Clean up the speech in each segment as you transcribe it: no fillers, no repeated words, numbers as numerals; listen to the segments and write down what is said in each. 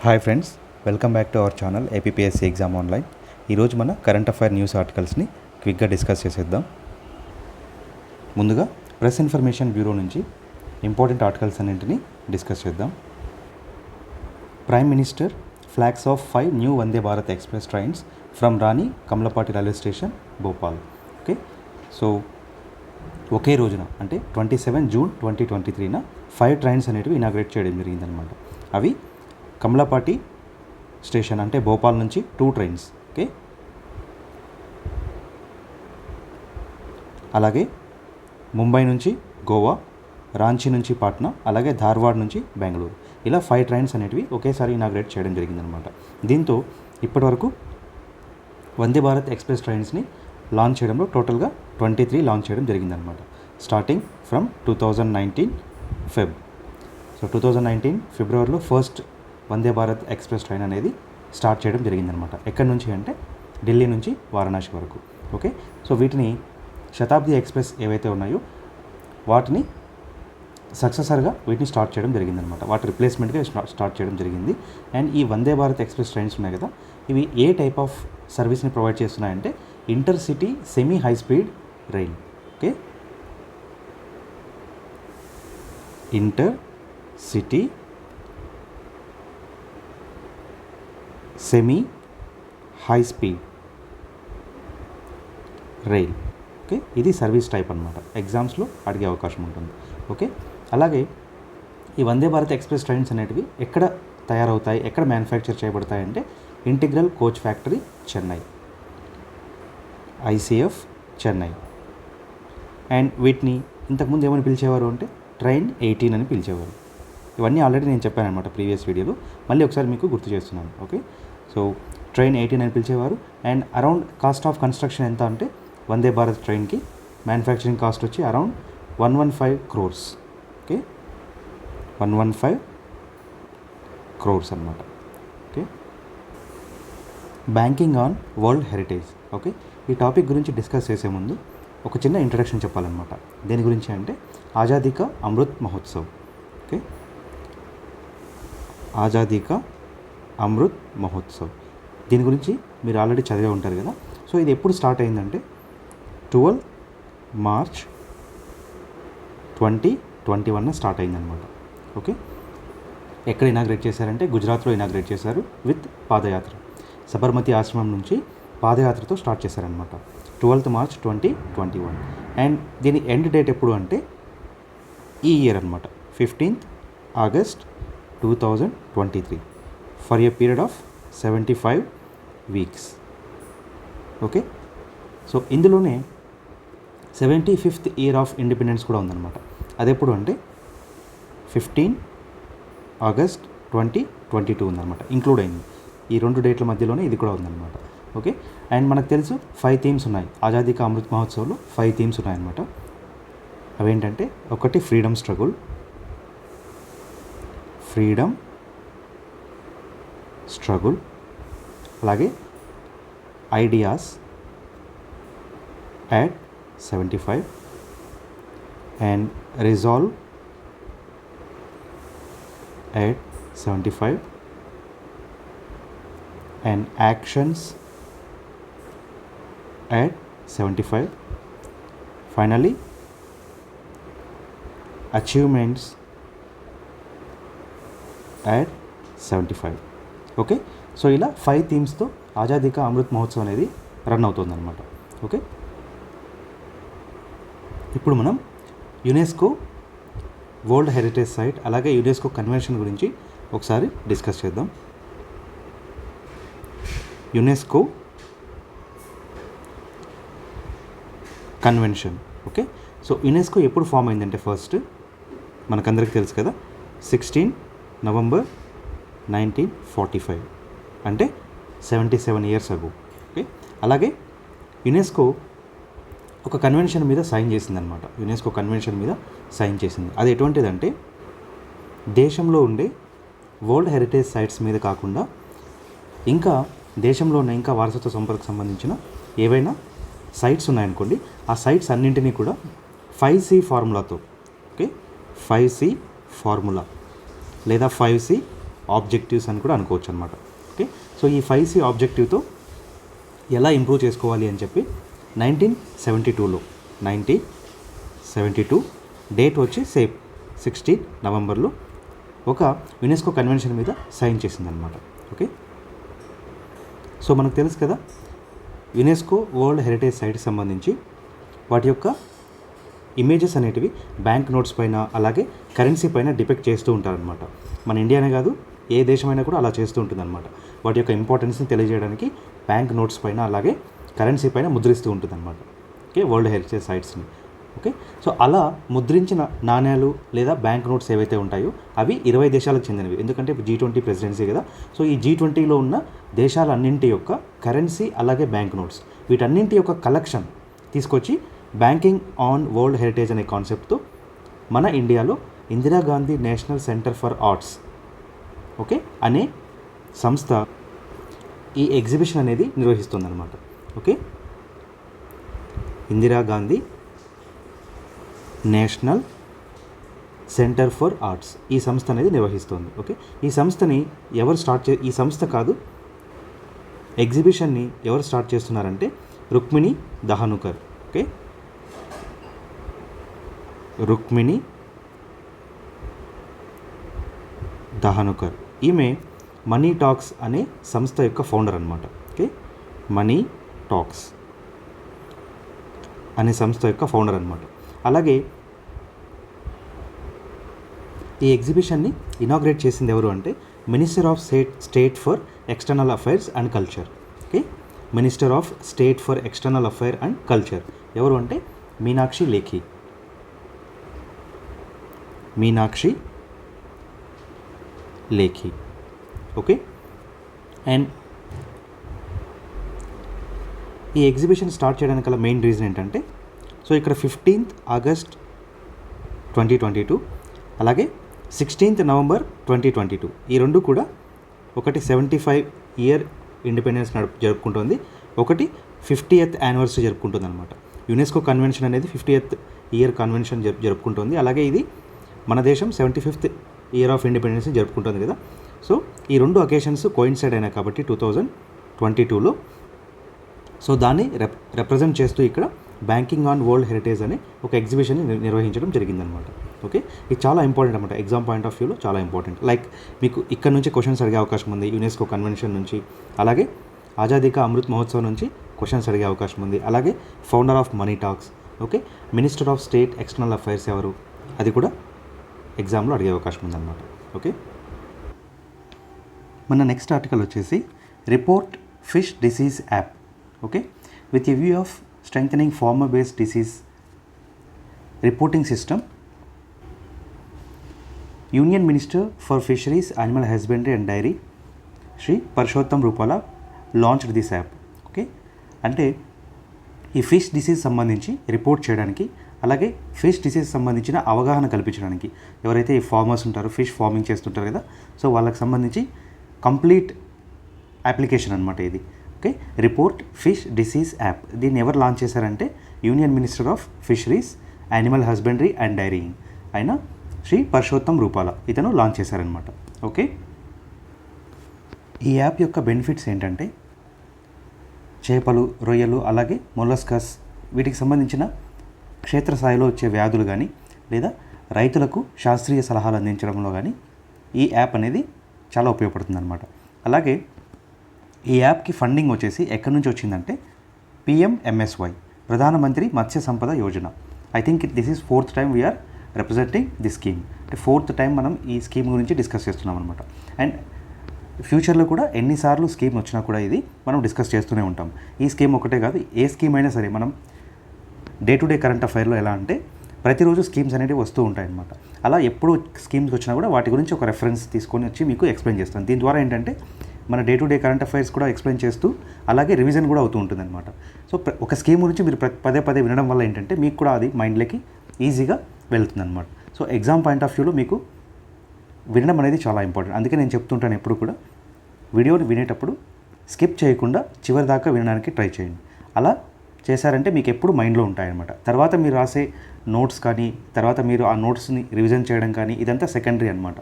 Hi friends, welcome back to our channel APSC exam online. ఈరోజు మన current affair news ఆర్టికల్స్ని క్విక్గా discuss చేసేద్దాం. ముందుగా ప్రెస్ ఇన్ఫర్మేషన్ బ్యూరో నుంచి ఇంపార్టెంట్ ఆర్టికల్స్ అన్నింటినీ డిస్కస్ చేద్దాం. Prime minister flags off 5 new Vande Bharat express trains from Rani Kamlapati railway station, Bhopal. Okay, so ఒకే రోజున అంటే 27 జూన్ 2023న 5 ట్రైన్స్ అనేటివి ఇనాగ్రేట్ చేయడం జరిగిందనమాట. అవి కమలపాటి స్టేషన్ అంటే భోపాల్ నుంచి 2 ట్రైన్స్. ఓకే, అలాగే ముంబై నుంచి గోవా, రాంచీ నుంచి పాట్నా, అలాగే ధార్వాడ్ నుంచి బెంగళూరు, ఇలా 5 ట్రైన్స్ అనేటివి ఒకేసారి ఇనాగ్రేట్ చేయడం జరిగిందనమాట. దీంతో ఇప్పటివరకు వందే భారత్ ఎక్స్ప్రెస్ ట్రైన్స్ని లాంచ్ చేయడంలో టోటల్గా 23 లాంచ్ చేయడం జరిగిందనమాట, స్టార్టింగ్ ఫ్రమ్ 2019 ఫెబ్. సో 2019 ఫిబ్రవరిలో ఫస్ట్ వందే భారత్ ఎక్స్ప్రెస్ ట్రైన్ అనేది స్టార్ట్ చేయడం జరిగిందనమాట. ఎక్కడి నుంచి అంటే ఢిల్లీ నుంచి వారణాసి వరకు. ఓకే, సో వీటిని శతాబ్ది ఎక్స్ప్రెస్ ఏవైతే ఉన్నాయో వాటిని సక్సెసర్గా వీటిని స్టార్ట్ చేయడం జరిగిందనమాట. వాటి రిప్లేస్మెంట్గా స్టార్ట్ చేయడం జరిగింది. అండ్ ఈ వందే భారత్ ఎక్స్ప్రెస్ ట్రైన్స్ ఉన్నాయి కదా, ఇవి ఏ టైప్ ఆఫ్ సర్వీస్ని ప్రొవైడ్ చేస్తున్నాయంటే inter city semi high speed rail. Okay, inter city semi high speed rail. Okay, ఇది సర్వీస్ టైప్ అనమాట. ఎగ్జామ్స్లో అడిగే అవకాశం ఉంటుంది. ఓకే, అలాగే ఈ వందే భారత్ ఎక్స్ప్రెస్ ట్రైన్స్ అనేటివి ఎక్కడ తయారవుతాయి, ఎక్కడ మ్యానుఫ్యాక్చర్ చేయబడతాయి అంటే integral coach factory, Chennai, ICF Chennai. And వీటిని ఇంతకుముందు ఏమని పిలిచేవారు అంటే ట్రైన్ 18 అని పిలిచేవారు. ఇవన్నీ ఆల్రెడీ నేను చెప్పాను అనమాట ప్రీవియస్ వీడియోలో, మళ్ళీ ఒకసారి మీకు గుర్తు చేస్తున్నాను. ఓకే, సో ట్రైన్ 18 అని పిలిచేవారు. And around cost of construction ఎంత అంటే వందే భారత్ ట్రైన్కి మ్యానుఫ్యాక్చరింగ్ కాస్ట్ వచ్చి అరౌండ్ 115 crores. ఓకే, 115 crores అనమాట. Okay, banking on world heritage. Okay, ఈ టాపిక్ గురించి డిస్కస్ చేసే ముందు ఒక చిన్న ఇంట్రడక్షన్ చెప్పాలన్నమాట. దేని గురించి అంటే ఆజాదీ కా అమృత్ మహోత్సవ్. ఓకే, ఆజాదీ కా అమృత్ మహోత్సవ్, దీని గురించి మీరు ఆల్రెడీ చదివే ఉంటారు కదా. సో ఇది ఎప్పుడు స్టార్ట్ అయిందంటే 12 మార్చ్ 2021 స్టార్ట్ అయిందనమాట. ఓకే, ఎక్కడ ఇనాగ్రేట్ చేశారంటే గుజరాత్లో ఇనాగ్రేట్ చేశారు విత్ పాదయాత్ర. సబర్మతి ఆశ్రమం నుంచి పాదయాత్రతో స్టార్ట్ చేశారనమాట 12 మార్చ్ 2021. అండ్ దీని ఎండ్ డేట్ ఎప్పుడు అంటే ఈ ఇయర్ అనమాట, 15th August 2023 for a period of 75 weeks. Okay, so ఇందులోనే 75th ఇయర్ ఆఫ్ ఇండిపెండెన్స్ కూడా ఉందన్నమాట. అది ఎప్పుడు అంటే 15 ఆగస్ట్ 2022 ఉందన్నమాట, ఇంక్లూడ్ అయింది. ఈ 2 డేట్ల మధ్యలోనే ఇది కూడా ఉందన్నమాట. ఓకే, అండ్ మనకు తెలుసు 5 థీమ్స్ ఉన్నాయి ఆజాదీ కా అమృత్ మహోత్సవ్లో. 5 థీమ్స్ ఉన్నాయన్నమాట. అవేంటంటే ఒకటి ఫ్రీడమ్ స్ట్రగుల్, ఫ్రీడమ్ స్ట్రగుల్, అలాగే ideas at 75 and resolve at 75 and actions at 75, finally achievements at 75. Okay, so ఇలా 5 థీమ్స్తో ఆజాదీ కా అమృత్ మహోత్సవ్ అనేది రన్ అవుతుందన్నమాట. ఓకే, ఇప్పుడు మనం యునెస్కో వరల్డ్ హెరిటేజ్ సైట్ అలాగే యునెస్కో కన్వెన్షన్ గురించి ఒకసారి డిస్కస్ చేద్దాం. UNESCO convention. Okay, so UNESCO ఎప్పుడు ఫామ్ అయిందంటే ఫస్ట్ మనకందరికీ తెలుసు కదా, 16 నవంబర్ 1945 అంటే 77 years ago. ఓకే, అలాగే యునెస్కో ఒక కన్వెన్షన్ మీద సైన్ చేసిందనమాట. యునెస్కో కన్వెన్షన్ మీద సైన్ చేసింది. అది ఎటువంటిదంటే దేశంలో ఉండే వరల్డ్ హెరిటేజ్ సైట్స్ మీద కాకుండా ఇంకా దేశంలో ఉన్న ఇంకా వారసత్వ సంపదకు సంబంధించిన ఏవైనా సైట్స్ ఉన్నాయనుకోండి, ఆ సైట్స్ అన్నింటినీ కూడా 5C ఫార్ములాతో, ఓకే 5C ఫార్ములా లేదా 5C ఆబ్జెక్టివ్స్ అని కూడా అనుకోవచ్చు అనమాట. ఓకే, సో ఈ 5C ఆబ్జెక్టివ్తో ఎలా ఇంప్రూవ్ చేసుకోవాలి అని చెప్పి 1972 డేట్ వచ్చి 16 నవంబర్లో ఒక యునెస్కో కన్వెన్షన్ మీద సైన్ చేసిందనమాట. ఓకే, సో మనకు తెలుసు కదా యునెస్కో వరల్డ్ హెరిటేజ్ సైట్కి సంబంధించి వాటి యొక్క ఇమేజెస్ అనేటివి బ్యాంక్ నోట్స్ పైన అలాగే కరెన్సీ పైన డిపెక్ట్ చేస్తూ ఉంటారనమాట. మన ఇండియానే కాదు ఏ దేశమైనా కూడా అలా చేస్తూ ఉంటుందన్నమాట. వాటి యొక్క ఇంపార్టెన్స్ని తెలియజేయడానికి బ్యాంక్ నోట్స్ పైన అలాగే కరెన్సీ పైన ముద్రిస్తూ ఉంటుందన్నమాట. ఓకే, వరల్డ్ హెరిటేజ్ సైట్స్ని. ఓకే, సో అలా ముద్రించిన నాణ్యాలు లేదా బ్యాంక్ నోట్స్ ఏవైతే ఉంటాయో అవి 20 దేశాలకు చెందినవి. ఎందుకంటే G20 ప్రెసిడెన్సీ కదా, సో ఈ G20లో ఉన్న దేశాలన్నింటి యొక్క కరెన్సీ అలాగే బ్యాంక్ నోట్స్ వీటన్నింటి యొక్క కలెక్షన్ తీసుకొచ్చి బ్యాంకింగ్ ఆన్ వరల్డ్ హెరిటేజ్ అనే కాన్సెప్ట్తో మన ఇండియాలో Indira Gandhi national centre for arts okay అనే సంస్థ ఈ ఎగ్జిబిషన్ అనేది నిర్వహిస్తుందన్నమాట. Okay, Indira Gandhi national centre for arts ఈ సంస్థ అనేది నిర్వహిస్తుంది. ఓకే, ఈ సంస్థని ఎవరు ఈ సంస్థ కాదు, ఎగ్జిబిషన్ని ఎవరు స్టార్ట్ చేస్తున్నారంటే రుక్మిణి దహనుకర్. ఓకే, రుక్మిణి దహనుకర్ ఈమె మనీ టాక్స్ అనే సంస్థ యొక్క ఫౌండర్ అనమాట. ఓకే, మనీ టాక్స్ అనే సంస్థ యొక్క ఫౌండర్ అనమాట. అలాగే ఈ ఎగ్జిబిషన్ని ఇనాగ్రేట్ చేసింది ఎవరు అంటే minister of state for external affairs and culture. Okay, minister of state for external affair and culture ఎవరు అంటే మీనాక్షి లేఖి. ఓకే, అండ్ ఈ ఎగ్జిబిషన్ స్టార్ట్ చేయడానికి గల మెయిన్ రీజన్ ఏంటంటే సో ఇక్కడ 15th ఆగస్ట్ 2022 అలాగే 16th నవంబర్ 2022 ఈ రెండు కూడా ఒకటి 75 ఇయర్ ఇండిపెండెన్స్ జరుపుకుంటుంది, ఒకటి 50th యానివర్సరీ జరుపుకుంటుంది అనమాట. యునెస్కో కన్వెన్షన్ అనేది 50th ఇయర్ కన్వెన్షన్ జరుపుకుంటుంది. అలాగే ఇది మన దేశం 75th ఇయర్ ఆఫ్ ఇండిపెండెన్స్ని జరుపుకుంటుంది కదా. సో ఈ రెండు అకేషన్స్ కోయిన్సైడ్ అయినాయి కాబట్టి 2022లో సో దాన్ని రిప్రజెంట్ చేస్తూ ఇక్కడ బ్యాంకింగ్ ఆన్ వరల్డ్ హెరిటేజ్ అనే ఒక ఎగ్జిబిషన్ని నిర్వహించడం జరిగిందనమాట. ఓకే, ఇది చాలా ఇంపార్టెంట్ అనమాట, ఎగ్జామ్ పాయింట్ ఆఫ్ వ్యూలో చాలా ఇంపార్టెంట్. లైక్ మీకు ఇక్కడ నుంచి క్వశ్చన్స్ అడిగే అవకాశం ఉంది, యునెస్కో కన్వెన్షన్ నుంచి, అలాగే ఆజాదీ కా అమృత్ మహోత్సవ్ నుంచి క్వశ్చన్స్ అడిగే అవకాశం ఉంది, అలాగే founder of money talks, okay, minister of state external affairs ఎవరు అది కూడా ఎగ్జామ్లో అడిగే అవకాశం ఉందన్నమాట. ఓకే, మన నెక్స్ట్ ఆర్టికల్ వచ్చేసి report fish disease app. Okay, with a view of strengthening farmer based disease reporting system, union minister for fisheries, animal husbandry and dairy Shri Parshottam Rupala launched this app. Okay, అంటే ఈ ఫిష్ డిసీజ్ సంబంధించి report చేయడానికి అలాగే fish disease సంబంధించిన అవగాహన కల్పించడానికి ఎవరైతే ఈ ఫార్మర్స్ ఉంటారో ఫిష్ ఫార్మింగ్ చేస్తుంటారు కదా, సో వాళ్ళకి సంబంధించి కంప్లీట్ అప్లికేషన్ అనమాట ఇది. Okay, report fish disease app దీన్ని ఎవరు లాంచ్ చేశారంటే union minister of fisheries, animal husbandry and dairying అయిన శ్రీ పరశోత్తం రూపాల ఇతను లాంచ్ చేశారనమాట. ఓకే, ఈ యాప్ యొక్క బెనిఫిట్స్ ఏంటంటే చేపలు, రొయ్యలు అలాగే మొలస్కస్ వీటికి సంబంధించిన క్షేత్రస్థాయిలో వచ్చే వ్యాధులు కానీ లేదా రైతులకు శాస్త్రీయ సలహాలు అందించడంలో కానీ ఈ యాప్ అనేది చాలా ఉపయోగపడుతుంది అనమాట. అలాగే ఈ యాప్కి ఫండింగ్ వచ్చేసి ఎక్కడి నుంచి వచ్చిందంటే PMMSY, Pradhanmantri Matsya Sampada Yojana. I think this is 4th time we are representing the scheme. అంటే 4th టైం మనం ఈ స్కీమ్ గురించి డిస్కస్ చేస్తున్నాం అనమాట. అండ్ ఫ్యూచర్లో కూడా ఎన్నిసార్లు స్కీమ్ వచ్చినా కూడా ఇది మనం డిస్కస్ చేస్తూనే ఉంటాం. ఈ స్కీమ్ ఒకటే కాదు, ఏ స్కీమ్ అయినా సరే మనం డే టు డే కరెంట్ అఫైర్లో ఎలా అంటే ప్రతిరోజు స్కీమ్స్ అనేవి వస్తూ ఉంటాయన్నమాట. అలా ఎప్పుడు స్కీమ్స్ వచ్చినా కూడా వాటి గురించి ఒక రెఫరెన్స్ తీసుకొని వచ్చి మీకు ఎక్స్ప్లెయిన్ చేస్తాను. దీని ద్వారా ఏంటంటే మన day to day current affairs కూడా ఎక్స్ప్లెయిన్ చేస్తూ అలాగే రివిజన్ కూడా అవుతూ ఉంటుంది అనమాట. సో ఒక స్కీమ్ గురించి మీరు పదే పదే వినడం వల్ల ఏంటంటే మీకు కూడా అది మైండ్లోకి ఈజీగా వెళ్తుంది అనమాట. సో ఎగ్జామ్ పాయింట్ ఆఫ్ వ్యూలో మీకు వినడం అనేది చాలా ఇంపార్టెంట్. అందుకే నేను చెప్తుంటాను ఎప్పుడు కూడా వీడియోని వినేటప్పుడు స్కిప్ చేయకుండా చివరి దాకా వినడానికి ట్రై చేయండి. అలా చేశారంటే మీకు ఎప్పుడు మైండ్లో ఉంటాయన్నమాట. తర్వాత మీరు రాసే నోట్స్ కానీ తర్వాత మీరు ఆ నోట్స్ని రివిజన్ చేయడం కానీ ఇదంతా సెకండరీ అనమాట.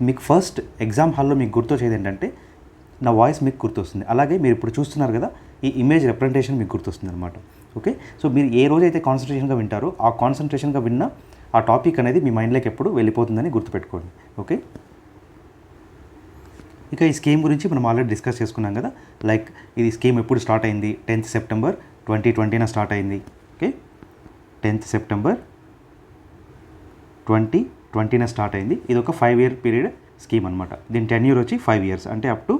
మీకు ఫస్ట్ ఎగ్జామ్ హాల్లో మీకు గుర్తొచ్చేది ఏంటంటే నా వాయిస్ మీకు గుర్తొస్తుంది, అలాగే మీరు ఇప్పుడు చూస్తున్నారు కదా ఈ ఇమేజ్ రిప్రజెంటేషన్ మీకు గుర్తొస్తుంది అనమాట. ఓకే, సో మీరు ఏ రోజైతే కాన్సన్ట్రేషన్గా వింటారో ఆ కాన్సన్ట్రేషన్గా విన్న ఆ టాపిక్ అనేది మీ మైండ్లోకి ఎప్పుడు వెళ్ళిపోతుందని గుర్తుపెట్టుకోండి. ఓకే, ఇక ఈ స్కీమ్ గురించి మనం ఆల్రెడీ డిస్కస్ చేసుకున్నాం కదా. లైక్ ఇది స్కీమ్ ఎప్పుడు స్టార్ట్ అయింది, 10th సెప్టెంబర్ 2020 స్టార్ట్ అయింది. ఓకే, 10th సెప్టెంబర్ 2020 స్టార్ట్ అయింది. ఇది ఒక 5-year పీరియడ్ స్కీమ్ అనమాట. దీని టెన్యూర్ వచ్చి 5 years, అంటే అప్ టు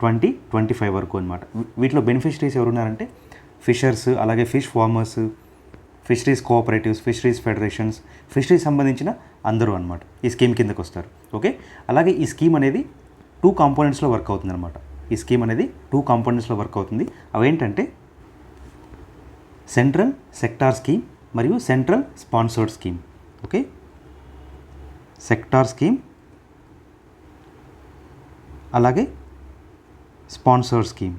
2025 వరకు అనమాట. వీటిలో బెనిఫిషరీస్ ఎవరున్నారంటే ఫిషర్స్, అలాగే fish farmers, fisheries cooperatives, fisheries federations, fisheries సంబంధించిన అందరూ అనమాట ఈ స్కీమ్ కిందకు వస్తారు. ఓకే, అలాగే ఈ స్కీమ్ అనేది 2 కాంపోనెంట్స్లో వర్క్ అవుతుంది అనమాట. ఈ స్కీమ్ అనేది 2 కాంపోనెంట్స్లో వర్క్ అవుతుంది. అవేంటంటే సెంట్రల్ సెక్టార్ స్కీమ్ మరియు central sponsored scheme. Okay, sector scheme అలాగే స్పాన్సర్డ్ స్కీమ్.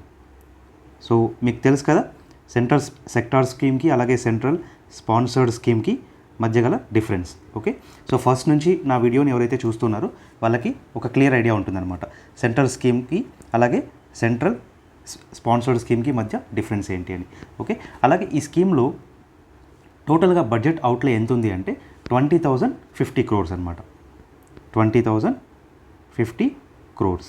సో మీకు తెలుసు కదా సెంట్రల్ సెక్టార్ స్కీమ్కి అలాగే సెంట్రల్ స్పాన్సర్డ్ స్కీమ్కి మధ్య గల డిఫరెన్స్. ఓకే, సో ఫస్ట్ నుంచి నా వీడియోని ఎవరైతే చూస్తున్నారో వాళ్ళకి ఒక క్లియర్ ఐడియా ఉంటుందన్నమాట సెంట్రల్ స్కీమ్కి అలాగే సెంట్రల్ స్పాన్సర్డ్ స్కీమ్కి మధ్య డిఫరెన్స్ ఏంటి అని. ఓకే, అలాగే ఈ స్కీమ్లో టోటల్గా బడ్జెట్ అవుట్లే ఎంత ఉంది అంటే 20,050 crores అనమాట. 20,050 crores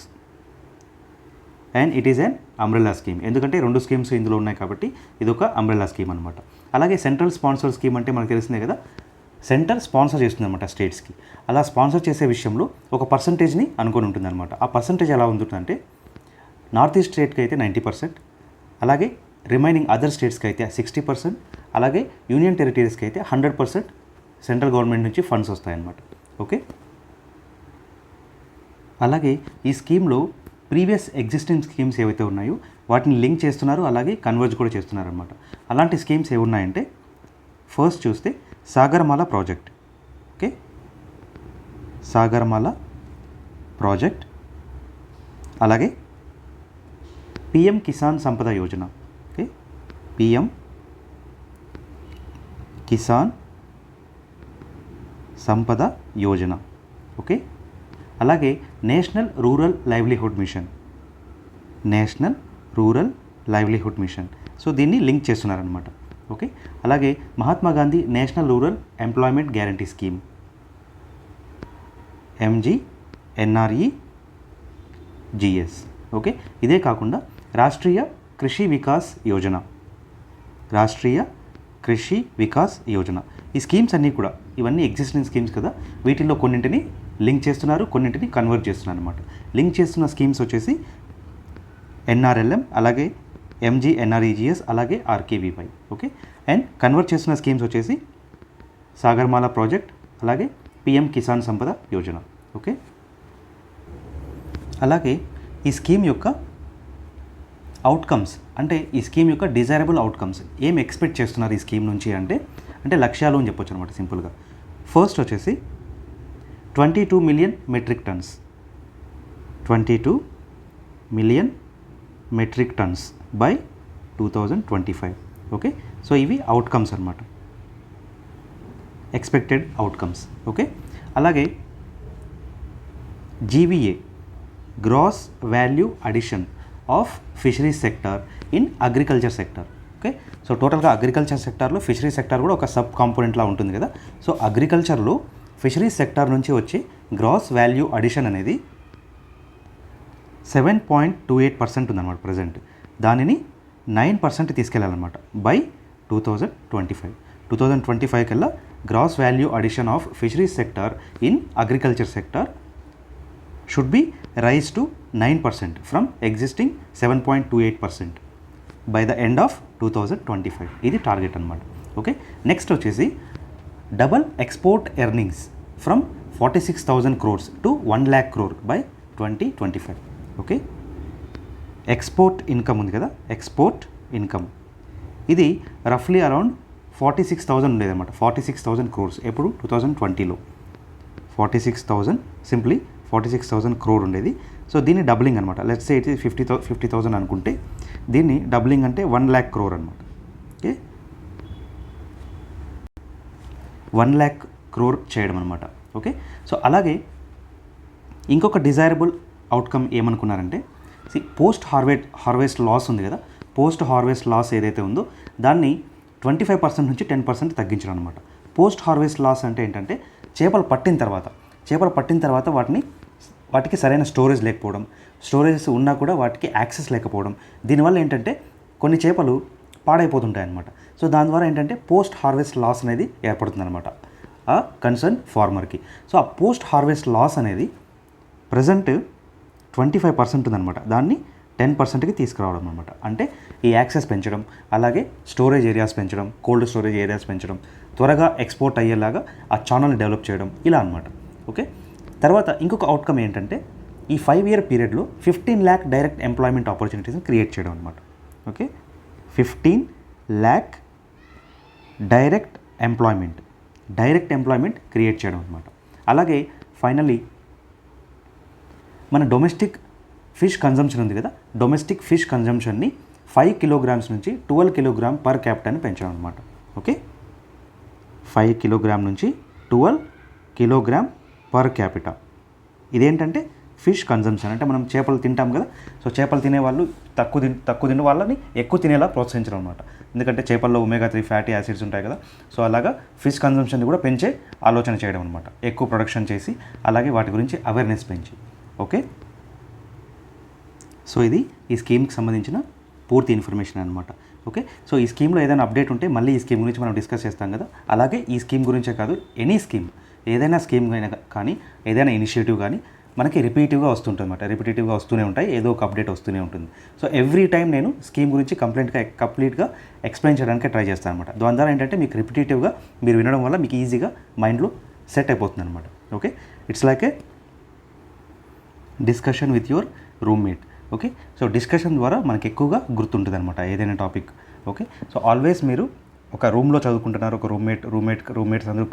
and it is an umbrella scheme. ఎందుకంటే 2 స్కీమ్స్ ఇందులో ఉన్నాయి కాబట్టి ఇది ఒక అంబ్రెల్లా స్కీమ్ అనమాట. అలాగే సెంట్రల్ స్పాన్సర్ స్కీమ్ అంటే మనకు తెలిసిందే కదా, సెంటర్ స్పాన్సర్ చేస్తుంది అనమాట స్టేట్స్కి. అలా స్పాన్సర్ చేసే విషయంలో ఒక పర్సంటేజ్ని అనుకొని ఉంటుందన్నమాట. ఆ పర్సంటేజ్ ఎలా ఉంటుందంటే నార్త్ ఈస్ట్ స్టేట్కి అయితే 90%, అలాగే రిమైనింగ్ అదర్ స్టేట్స్కి అయితే 60%, అలాగే యూనియన్ టెరిటరీస్కి అయితే 100% సెంట్రల్ గవర్నమెంట్ నుంచి ఫండ్స్ వస్తాయన్నమాట. ఓకే, అలాగే ఈ స్కీమ్లో ప్రీవియస్ ఎగ్జిస్టింగ్ స్కీమ్స్ ఏవైతే ఉన్నాయో వాటిని లింక్ చేస్తున్నారు, అలాగే కన్వర్జ్ కూడా చేస్తున్నారు అనమాట. అలాంటి స్కీమ్స్ ఏమున్నాయంటే ఫస్ట్ చూస్తే Sagarmala project. Okay, Sagarmala project, అలాగే PM Kisan Sampada Yojana. Okay, PM Kisan Sampada Yojana. Okay, అలాగే national rural livelihood machine, national rural livelihood machine. So దీన్ని లింక్ చేస్తున్నారనమాట. ఓకే, అలాగే Mahatma Gandhi national rural employment guarantee scheme, MGNREGS. Okay, ఇదే కాకుండా రాష్ట్రీయ కృషి వికాస్ యోజన, రాష్ట్రీయ కృషి వికాస్ యోజన. ఈ స్కీమ్స్ అన్నీ కూడా ఇవన్నీ ఎగ్జిస్టింగ్ స్కీమ్స్ కదా, వీటిల్లో కొన్నింటిని లింక్ చేస్తున్నారు, కొన్నింటిని కన్వర్ట్ చేస్తున్నారు అనమాట. లింక్ చేస్తున్న స్కీమ్స్ వచ్చేసి NRLM, అలాగే MGNREGS, అలాగే RKVY. ఓకే, అండ్ కన్వర్ట్ చేస్తున్న స్కీమ్స్ వచ్చేసి సాగర్మాల ప్రాజెక్ట్, అలాగే పిఎం కిసాన్ సంపద యోజన. ఓకే, అలాగే ఈ స్కీమ్ యొక్క అవుట్కమ్స్, అంటే ఈ స్కీమ్ యొక్క డిజైరబుల్ అవుట్కమ్స్ ఏం ఎక్స్పెక్ట్ చేస్తున్నారు ఈ స్కీమ్ నుంచి అంటే లక్ష్యాలు అని చెప్పొచ్చు అనమాట సింపుల్గా. ఫస్ట్ వచ్చేసి 22 million metric tons, 22 million metric tons by 2025. Okay, so ఇవి అవుట్కమ్స్ అనమాట, ఎక్స్పెక్టెడ్ అవుట్కమ్స్. ఓకే, అలాగే GVA, gross value addition of fisheries sector in agriculture sector. Okay, so టోటల్గా అగ్రికల్చర్ సెక్టార్లో ఫిషరీస్ సెక్టార్ కూడా ఒక సబ్ కాంపోనెంట్లా ఉంటుంది కదా. సో అగ్రికల్చర్లో ఫిషరీస్ సెక్టార్ నుంచి వచ్చే గ్రాస్ వాల్యూ అడిషన్ అనేది 7.28% ఉందన్నమాట ప్రజెంట్. దానిని 9% తీసుకెళ్ళాలన్నమాట బై 2025. 2025 కల్లా gross value addition of fisheries sector in agriculture sector should be rise to 9% from existing 7.28% by the end of 2025. ఇది టార్గెట్ అనమాట. ఓకే, నెక్స్ట్ వచ్చేసి double export earnings from 46,000 crores to 1 lakh crore by 2025. Okay, export income ఉంది కదా, export income ఇది రఫ్లీ around 46,000 ఉండేదన్నమాట. 46,000 crores ఎప్పుడు 2020లో 46,000, simply 46,000 crore ఉండేది. So దీన్ని డబ్లింగ్ అనమాట. లెట్స్ సే ఇట్ 50,000 అనుకుంటే దీన్ని డబ్లింగ్ అంటే 1 lakh crore అనమాట. ఓకే, 1 lakh crore చేయడం అనమాట. ఓకే, సో అలాగే ఇంకొక డిజైరబుల్ అవుట్కమ్ ఏమనుకున్నారంటే పోస్ట్ హార్వెస్ట్ లాస్ ఉంది కదా, పోస్ట్ హార్వెస్ట్ లాస్ ఏదైతే ఉందో దాన్ని 25% నుంచి 10% తగ్గించడం అనమాట. పోస్ట్ హార్వెస్ట్ లాస్ అంటే ఏంటంటే చేపలు పట్టిన తర్వాత వాటికి సరైన స్టోరేజ్ లేకపోవడం, స్టోరేజెస్ ఉన్నా కూడా వాటికి యాక్సెస్ లేకపోవడం, దీనివల్ల ఏంటంటే కొన్ని చేపలు పాడైపోతుంటాయి అన్నమాట. సో దాని ద్వారా ఏంటంటే పోస్ట్ హార్వెస్ట్ లాస్ అనేది ఏర్పడుతుంది అనమాట ఆ కన్సర్న్ ఫార్మర్కి. సో ఆ పోస్ట్ హార్వెస్ట్ లాస్ అనేది ప్రజెంట్ 25% ఉందన్నమాట, దాన్ని 10%కి తీసుకురావడం అనమాట. అంటే ఈ యాక్సెస్ పెంచడం, అలాగే స్టోరేజ్ ఏరియాస్ పెంచడం, కోల్డ్ స్టోరేజ్ ఏరియాస్ పెంచడం, త్వరగా ఎక్స్పోర్ట్ అయ్యేలాగా ఆ ఛానల్ని డెవలప్ చేయడం, ఇలా అనమాట. ఓకే, తర్వాత ఇంకొక అవుట్కమ్ ఏంటంటే ఈ 5-year పీరియడ్లో 15 lakh డైరెక్ట్ ఎంప్లాయ్మెంట్ ఆపర్చునిటీస్ని క్రియేట్ చేయడం అనమాట. Okay, 15 lakh direct employment create చేయడం అనమాట. అలాగే ఫైనల్లీ మన డొమెస్టిక్ ఫిష్ కన్జంప్షన్ ఉంది కదా, డొమెస్టిక్ ఫిష్ కన్జంప్షన్ని 5 kilograms నుంచి 12 kg పర్ క్యాపిటాని పెంచడం అనమాట. ఓకే, 5 kg నుంచి 12 kg పర్ క్యాపిటా. ఇదేంటంటే ఫిష్ కన్జంప్షన్ అంటే మనం చేపలు తింటాం కదా, సో చేపలు తినేవాళ్ళు తక్కువ తినే వాళ్ళని ఎక్కువ తినేలా ప్రోత్సహించడం అనమాట. ఎందుకంటే చేపల్లో omega-3 ఫ్యాటీ యాసిడ్స్ ఉంటాయి కదా, సో అలాగా ఫిష్ కన్జంప్షన్ కూడా పెంచే ఆలోచన చేయడం అనమాట. ఎక్కువ ప్రొడక్షన్ చేసి అలాగే వాటి గురించి అవేర్నెస్ పెంచి. ఓకే, సో ఇది ఈ స్కీమ్కి సంబంధించిన పూర్తి ఇన్ఫర్మేషన్ అనమాట. ఓకే, సో ఈ స్కీమ్లో ఏదైనా అప్డేట్ ఉంటే మళ్ళీ ఈ స్కీమ్ గురించి మనం డిస్కస్ చేస్తాం కదా. అలాగే ఈ స్కీమ్ గురించే కాదు, ఎనీ స్కీమ్, ఏదైనా స్కీమ్ కానీ ఏదైనా ఇనిషియేటివ్ కానీ మనకి రిపీటివ్గా వస్తూనే ఉంటాయి, ఏదో ఒక అప్డేట్ వస్తూనే ఉంటుంది. సో ఎవ్రీ టైం నేను స్కీమ్ గురించి కంప్లీట్గా ఎక్స్ప్లెయిన్ చేయడానికి ట్రై చేస్తాను అనమాట. దాని ద్వారా ఏంటంటే మీకు రిపిటేటివ్గా మీరు వినడం వల్ల మీకు ఈజీగా మైండ్లో సెట్ అయిపోతుంది అనమాట. Okay, it's like A discussion with your roommate. Okay, so discussion ద్వారా మనకి ఎక్కువగా గుర్తుంటుంది అనమాట ఏదైనా టాపిక్. ఓకే, సో ఆల్వేస్ మీరు ఒక రూమ్లో చదువుకుంటున్నారు, ఒక రూమ్మేట్స్ అందరూ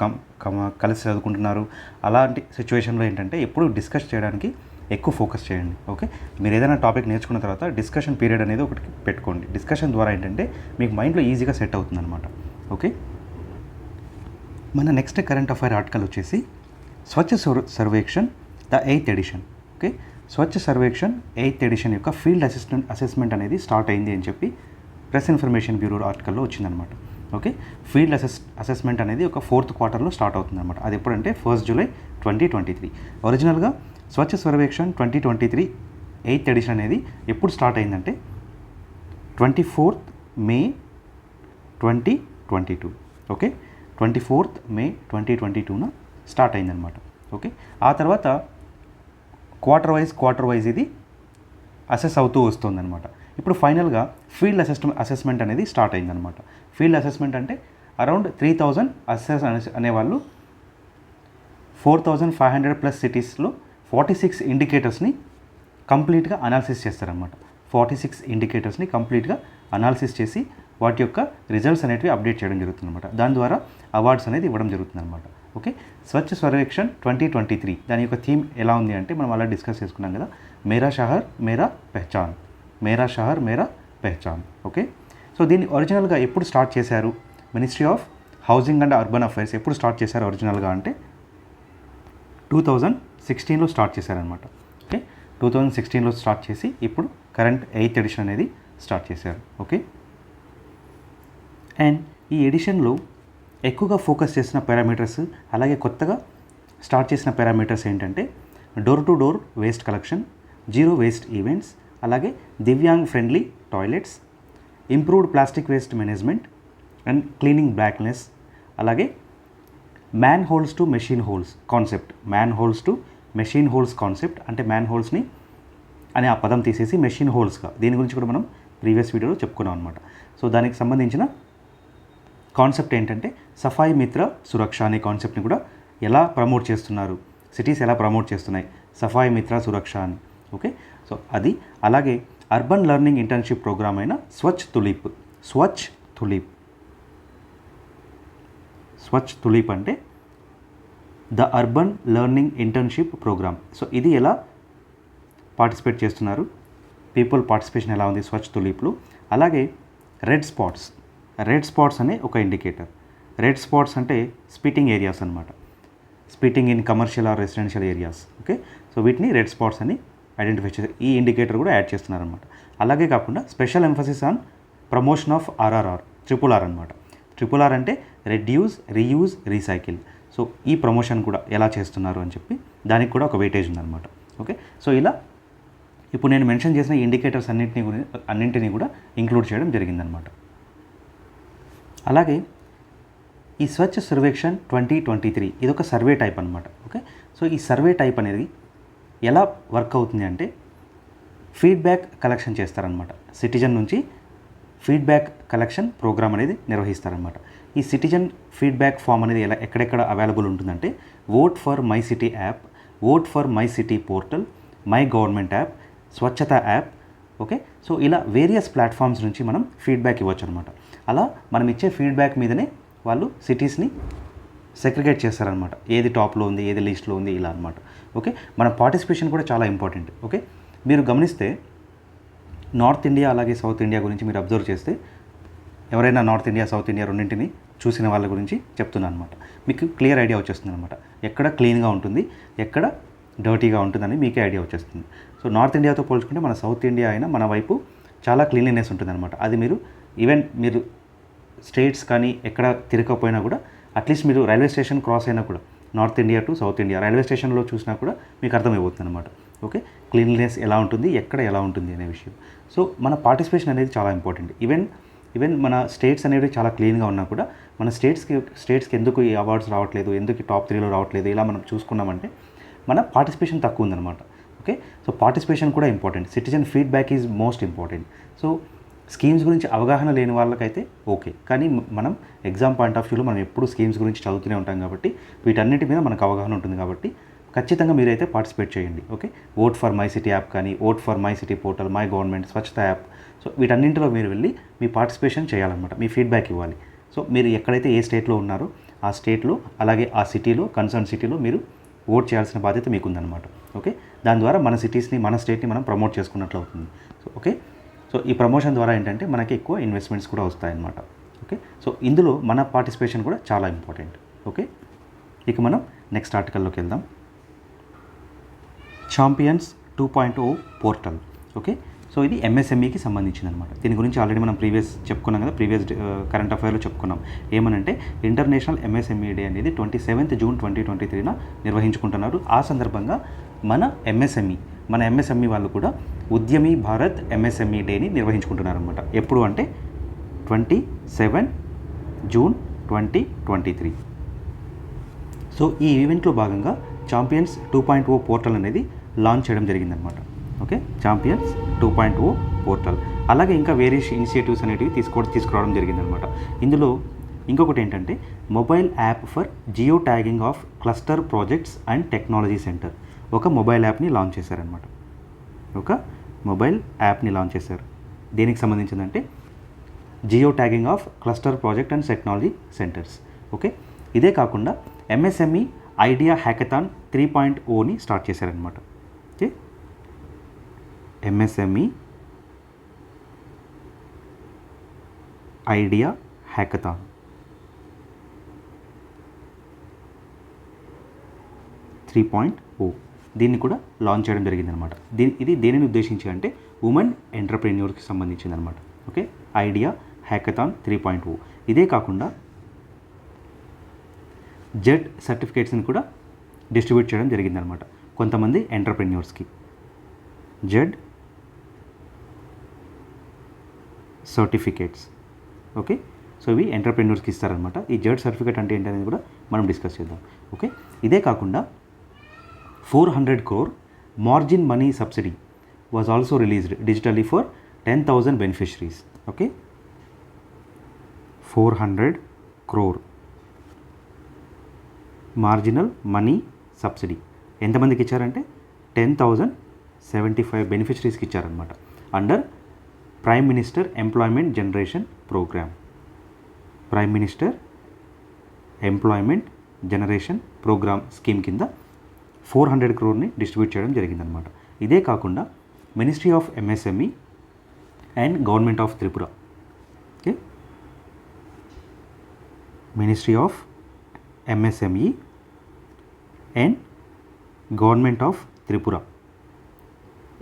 కలిసి చదువుకుంటున్నారు, అలాంటి సిచ్యువేషన్లో ఏంటంటే ఎప్పుడు డిస్కస్ చేయడానికి ఎక్కువ ఫోకస్ చేయండి. ఓకే, మీరు ఏదైనా టాపిక్ నేర్చుకున్న తర్వాత డిస్కషన్ పీరియడ్ అనేది ఒకటి పెట్టుకోండి. డిస్కషన్ ద్వారా ఏంటంటే మీకు మైండ్లో ఈజీగా సెట్ అవుతుంది అనమాట. ఓకే, మన నెక్స్ట్ కరెంట్ అఫైర్ ఆర్టికల్ వచ్చేసి Swachh Survekshan the 8th edition. Okay, Swachh Survekshan 8th edition యొక్క ఫీల్డ్ అసెస్మెంట్ అనేది స్టార్ట్ అయింది అని చెప్పి ప్రెస్ ఇన్ఫర్మేషన్ బ్యూరో ఆర్టికల్లో వచ్చిందనమాట. ఓకే, ఫీల్డ్ అసెస్మెంట్ అనేది ఒక 4th quarterలో స్టార్ట్ అవుతుందన్నమాట. అది ఎప్పుడంటే 1st July 2023. ఒరిజినల్గా స్వచ్ఛ సర్వేక్షణ్ 2023 8th edition అనేది ఎప్పుడు స్టార్ట్ అయిందంటే 24th May 2022. Okay, 24th May 2022న స్టార్ట్ అయిందనమాట. ఓకే, ఆ తర్వాత క్వార్టర్ వైజ్ ఇది అసెస్ అవుతూ వస్తుందన్నమాట. ఇప్పుడు ఫైనల్గా ఫీల్డ్ అసెస్మెంట్ అనేది స్టార్ట్ అయిందనమాట. ఫీల్డ్ అసెస్మెంట్ అంటే అరౌండ్ 3000 అసెస్ అనేవాళ్ళు 4500+ సిటీస్లో 46 ఇండికేటర్స్ని కంప్లీట్గా అనాలిసిస్ చేస్తారనమాట. 46 ఇండికేటర్స్ని కంప్లీట్గా అనాలిసిస్ చేసి వాటి యొక్క రిజల్ట్స్ అనేటివి అప్డేట్ చేయడం జరుగుతుందన్నమాట. దాని ద్వారా అవార్డ్స్ అనేది ఇవ్వడం జరుగుతుందన్నమాట. ఓకే, స్వచ్ఛ సర్వేక్షణ్ 2023 దాని యొక్క థీమ్ ఎలా ఉంది అంటే మనం అలా డిస్కస్ చేసుకున్నాం కదా, మేరా షహర్ మేరా పెహచాన్. ఓకే, సో దీన్ని ఒరిజినల్గా ఎప్పుడు స్టార్ట్ చేశారు, ministry of housing and urban affairs ఎప్పుడు స్టార్ట్ చేశారు ఒరిజినల్గా అంటే 2016లో స్టార్ట్ చేశారనమాట. ఓకే, 2016లో స్టార్ట్ చేసి ఇప్పుడు కరెంట్ 8th edition అనేది స్టార్ట్ చేశారు. ఓకే, అండ్ ఈ ఎడిషన్లో ఎక్కువగా ఫోకస్ చేసిన పారామీటర్స్, అలాగే కొత్తగా స్టార్ట్ చేసిన పారామీటర్స్ ఏంటంటే door to door waste collection, zero waste events, అలాగే Divyang friendly toilets, improved plastic waste management and cleaning blackness, అలాగే man holes to machine holes concept. అంటే మ్యాన్ హోల్స్ని అనే ఆ పదం తీసేసి మెషిన్ హోల్స్గా, దీని గురించి కూడా మనం ప్రీవియస్ వీడియోలో చెప్పుకున్నాం అనమాట. సో దానికి సంబంధించిన కాన్సెప్ట్ ఏంటంటే సఫాయి మిత్ర సురక్ష అనే కాన్సెప్ట్ని కూడా ఎలా ప్రమోట్ చేస్తున్నారు, సిటీస్ ఎలా ప్రమోట్ చేస్తున్నాయి సఫాయి మిత్ర సురక్ష అని. ఓకే, సో అది అలాగే అర్బన్ లెర్నింగ్ ఇంటర్న్షిప్ ప్రోగ్రామ్ అయిన స్వచ్ఛ తులీప్ అంటే the urban learning internship program. So ఇది ఎలా పార్టిసిపేట్ చేస్తున్నారు, పీపుల్ పార్టిసిపేషన్ ఎలా ఉంది స్వచ్ఛ తులీప్లో. అలాగే రెడ్ స్పాట్స్ అనే ఒక ఇండికేటర్. రెడ్ స్పాట్స్ అంటే స్పిట్టింగ్ ఏరియాస్ అనమాట, spitting in commercial or residential areas. Okay, so so వీటిని రెడ్ స్పాట్స్ అని ఐడెంటిఫై చేసి ఈ ఇండికేటర్ కూడా యాడ్ చేస్తున్నారనమాట. అలాగే కాకుండా special emphasis on promotion of RRR, RRR అనమాట. RRR అంటే రెడ్యూస్, రీయూజ్, రీసైకిల్. సో ఈ ప్రమోషన్ కూడా ఎలా చేస్తున్నారు అని చెప్పి దానికి కూడా ఒక వెయిటేజ్ ఉందన్నమాట. ఓకే, సో ఇలా ఇప్పుడు నేను మెన్షన్ చేసిన ఇండికేటర్స్ అన్నింటినీ కూడా ఇంక్లూడ్ చేయడం జరిగిందనమాట. అలాగే ఈ స్వచ్ఛ సర్వేక్షణ్ 2023 ఇది ఒక సర్వే టైప్ అనమాట. ఓకే, సో ఈ సర్వే టైప్ అనేది ఎలా వర్క్ అవుతుంది అంటే ఫీడ్బ్యాక్ కలెక్షన్ చేస్తారనమాట. సిటిజన్ నుంచి ఫీడ్బ్యాక్ కలెక్షన్ ప్రోగ్రామ్ అనేది నిర్వహిస్తారనమాట. ఈ సిటిజన్ ఫీడ్బ్యాక్ ఫామ్ అనేది ఎక్కడెక్కడ అవైలబుల్ ఉంటుందంటే vote for my city app, vote for my city portal, my government app, స్వచ్ఛత యాప్. ఓకే, సో ఇలా వేరియస్ ప్లాట్ఫామ్స్ నుంచి మనం ఫీడ్బ్యాక్ ఇవ్వచ్చు అనమాట. అలా మనం ఇచ్చే ఫీడ్బ్యాక్ మీదనే వాళ్ళు సిటీస్ని సెగ్రిగేట్ చేస్తారనమాట. ఏది టాప్లో ఉంది, ఏది లిస్ట్లో ఉంది, ఇలా అనమాట. ఓకే, మన పార్టిసిపేషన్ కూడా చాలా ఇంపార్టెంట్. ఓకే, మీరు గమనిస్తే నార్త్ ఇండియా అలాగే సౌత్ ఇండియా గురించి మీరు అబ్జర్వ్ చేస్తే ఎవరైనా నార్త్ ఇండియా, సౌత్ ఇండియా రెండింటిని చూసిన వాళ్ళ గురించి చెప్తున్నాను అనమాట. మీకు క్లియర్ ఐడియా వచ్చేస్తుంది అనమాట. ఎక్కడ క్లీన్గా ఉంటుంది, ఎక్కడ డర్టీగా ఉంటుందని మీకే ఐడియా వచ్చేస్తుంది. సో నార్త్ ఇండియాతో పోల్చుకుంటే మన సౌత్ ఇండియా అయినా మన వైపు చాలా క్లీన్లీనెస్ ఉంటుందన్నమాట. అది మీరు స్టేట్స్ కానీ ఎక్కడ తిరగకపోయినా కూడా అట్లీస్ట్ మీరు రైల్వే స్టేషన్ క్రాస్ అయినా కూడా north India to south India railway స్టేషన్లో చూసినా కూడా మీకు అర్థమైపోతుంది అనమాట. ఓకే, క్లీన్లీనెస్ ఎలా ఉంటుంది, ఎక్కడ ఎలా ఉంటుంది అనే విషయం. సో మన పార్టిసిపేషన్ అనేది చాలా ఇంపార్టెంట్. ఈవెన్ మన స్టేట్స్ అనేవి చాలా క్లీన్గా ఉన్నా కూడా మన స్టేట్స్కి ఎందుకు ఈ అవార్డ్స్ రావట్లేదు, ఎందుకు టాప్ 3లో రావట్లేదు, ఇలా మనం చూసుకున్నామంటే మన పార్టిసిపేషన్ తక్కువ ఉందన్నమాట. ఓకే, సో పార్టిసిపేషన్ కూడా important. Citizen feedback is most important. So schemes గురించి అవగాహన లేని వాళ్ళకైతే ఓకే, కానీ మనం ఎగ్జామ్ పాయింట్ ఆఫ్ వ్యూలో మనం ఎప్పుడు స్కీమ్స్ గురించి చదువుతూనే ఉంటాం కాబట్టి వీటన్నిటి మీద మనకు అవగాహన ఉంటుంది కాబట్టి ఖచ్చితంగా మీరైతే పార్టిసిపేట్ చేయండి. Okay, vote for my city app కానీ, vote for my city portal, my government, Swachhata app. So వీటన్నింటిలో మీరు వెళ్ళి మీ పార్టిసిపేషన్ చేయాలన్నమాట, మీ ఫీడ్బ్యాక్ ఇవ్వాలి. సో మీరు ఎక్కడైతే ఏ స్టేట్లో ఉన్నారో ఆ స్టేట్లో అలాగే ఆ సిటీలో కన్సర్న్ సిటీలో మీరు ఓట్ చేయాల్సిన బాధ్యత మీకుందన్నమాట. ఓకే, దాని ద్వారా మన సిటీస్ని, మన స్టేట్ని మనం ప్రమోట్ చేసుకున్నట్లు అవుతుంది. సో ఓకే, సో ఈ ప్రమోషన్ ద్వారా ఏంటంటే మనకి ఎక్కువ ఇన్వెస్ట్మెంట్స్ కూడా వస్తాయన్నమాట. ఓకే, సో ఇందులో మన పార్టిసిపేషన్ కూడా చాలా ఇంపార్టెంట్. ఓకే, ఇక మనం నెక్స్ట్ ఆర్టికల్లోకి వెళ్దాం. Champions 2.0 portal. ఓకే, సో ఇది MSMEకి సంబంధించింది అనమాట. దీని గురించి ఆల్రెడీ మనం చెప్పుకున్నాం కదా, ప్రీవియస్ కరెంట్ అఫైర్లో చెప్పుకున్నాం. ఏమనంటే ఇంటర్నేషనల్ MSME డే అనేది 27th June 2023న నిర్వహించుకుంటున్నారు. ఆ సందర్భంగా మన MSME వాళ్ళు కూడా ఉద్యమీ భారత్ MSME డేని నిర్వహించుకుంటున్నారు అనమాట. ఎప్పుడు అంటే 27 June 2023. సో ఈ ఈవెంట్లో భాగంగా ఛాంపియన్స్ 2.0 పోర్టల్ అనేది లాంచ్ చేయడం జరిగిందనమాట. Okay, champions 2.0 portal. అలాగే ఇంకా వేరే ఇనిషియేటివ్స్ అనేటివి తీసుకురావడం జరిగిందనమాట. ఇందులో ఇంకొకటి ఏంటంటే mobile app for geo tagging of cluster projects and technology centre. ఒక మొబైల్ యాప్ని లాంచ్ చేశారనమాట. దేనికి సంబంధించిందంటే geo tagging of cluster project and technology centres. Okay, ఇదే కాకుండా MSME ఐడియా హ్యాకథాన్ 3.0ని స్టార్ట్ చేశారనమాట. ఓకే, MSME ఐడియా హ్యాకథాన్ 3.0 దీన్ని కూడా లాంచ్ చేయడం జరిగిందనమాట. ఇది దేనిని ఉద్దేశించి అంటే ఉమెన్ ఎంటర్ప్రెన్యూర్కి సంబంధించిందనమాట. Okay, idea hackathon 3.0. ఇదే కాకుండా జెడ్ సర్టిఫికేట్స్ని కూడా డిస్ట్రిబ్యూట్ చేయడం జరిగిందనమాట కొంతమంది ఎంటర్ప్రెన్యూర్స్కి. ZED certificates. ఓకే, సో ఇవి ఎంటర్ప్రెన్యూర్స్కి ఇస్తారనమాట. ఈ జెడ్ సర్టిఫికేట్ అంటే ఏంటనేది కూడా మనం డిస్కస్ చేద్దాం. ఓకే, ఇదే కాకుండా 400 crore margin money subsidy was also released digitally for 10,000 beneficiaries. Okay, 400 crore marginal money subsidy ఎంతమందికి ఇచ్చారంటే 10,075 బెనిఫిషరీస్కి ఇచ్చారనమాట. Under prime minister employment generation programme. Prime minister employment generation programme scheme కింద 400 crore డిస్ట్రిబ్యూట్ చేయడం జరిగిందనమాట. ఇదే కాకుండా ministry of MSME and government of Tripura. Okay, ministry of MSME and government of Tripura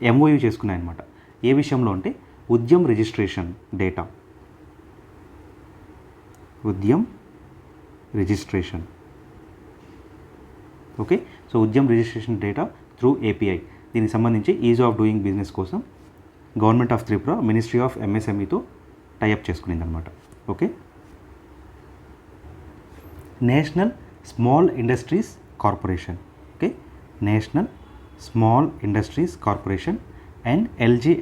MOU చేసుకున్నాయన్నమాట. ఏ విషయంలో అంటే Udyam registration data, Udyam registration. Okay, so Udyam registration data through API, దీనికి సంబంధించి ఈజ్ ఆఫ్ డూయింగ్ బిజినెస్ కోసం government of Tripura ministry of ఎంఎస్ఎంఈతో tie up చేసుకునిందనమాట. Okay, national small industries corporation. Okay, national small industries corporation and LG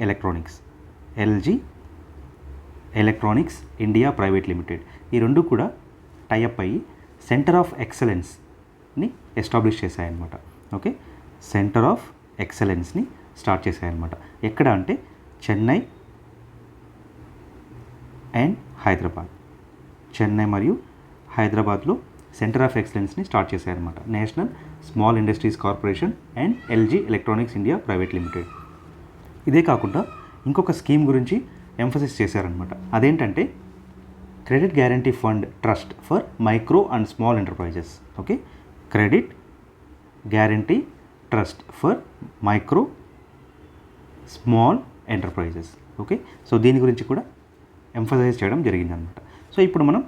electronics India private limited, ఈ రెండు కూడా tie up అయ్యి centre of ఎక్సలెన్స్ని ఎస్టాబ్లిష్ చేశాయన్నమాట. ఓకే, సెంటర్ ఆఫ్ ఎక్సలెన్స్ని స్టార్ట్ చేశాయన్నమాట. ఎక్కడ అంటే చెన్నై అండ్ హైదరాబాద్, చెన్నై మరియు హైదరాబాద్లో సెంటర్ ఆఫ్ ఎక్సలెన్స్ని స్టార్ట్ చేశారనమాట. National small industries corporation and LG electronics India private limited. ఇదే కాకుండా ఇంకొక స్కీమ్ గురించి ఎంఫసిస్ చేశారనమాట. అదేంటంటే credit guarantee fund trust for micro and small enterprises. Okay, credit guarantee trust for micro small enterprises. Okay, so దీని గురించి కూడా emphasize చేయడం జరిగిందనమాట. సో ఇప్పుడు మనం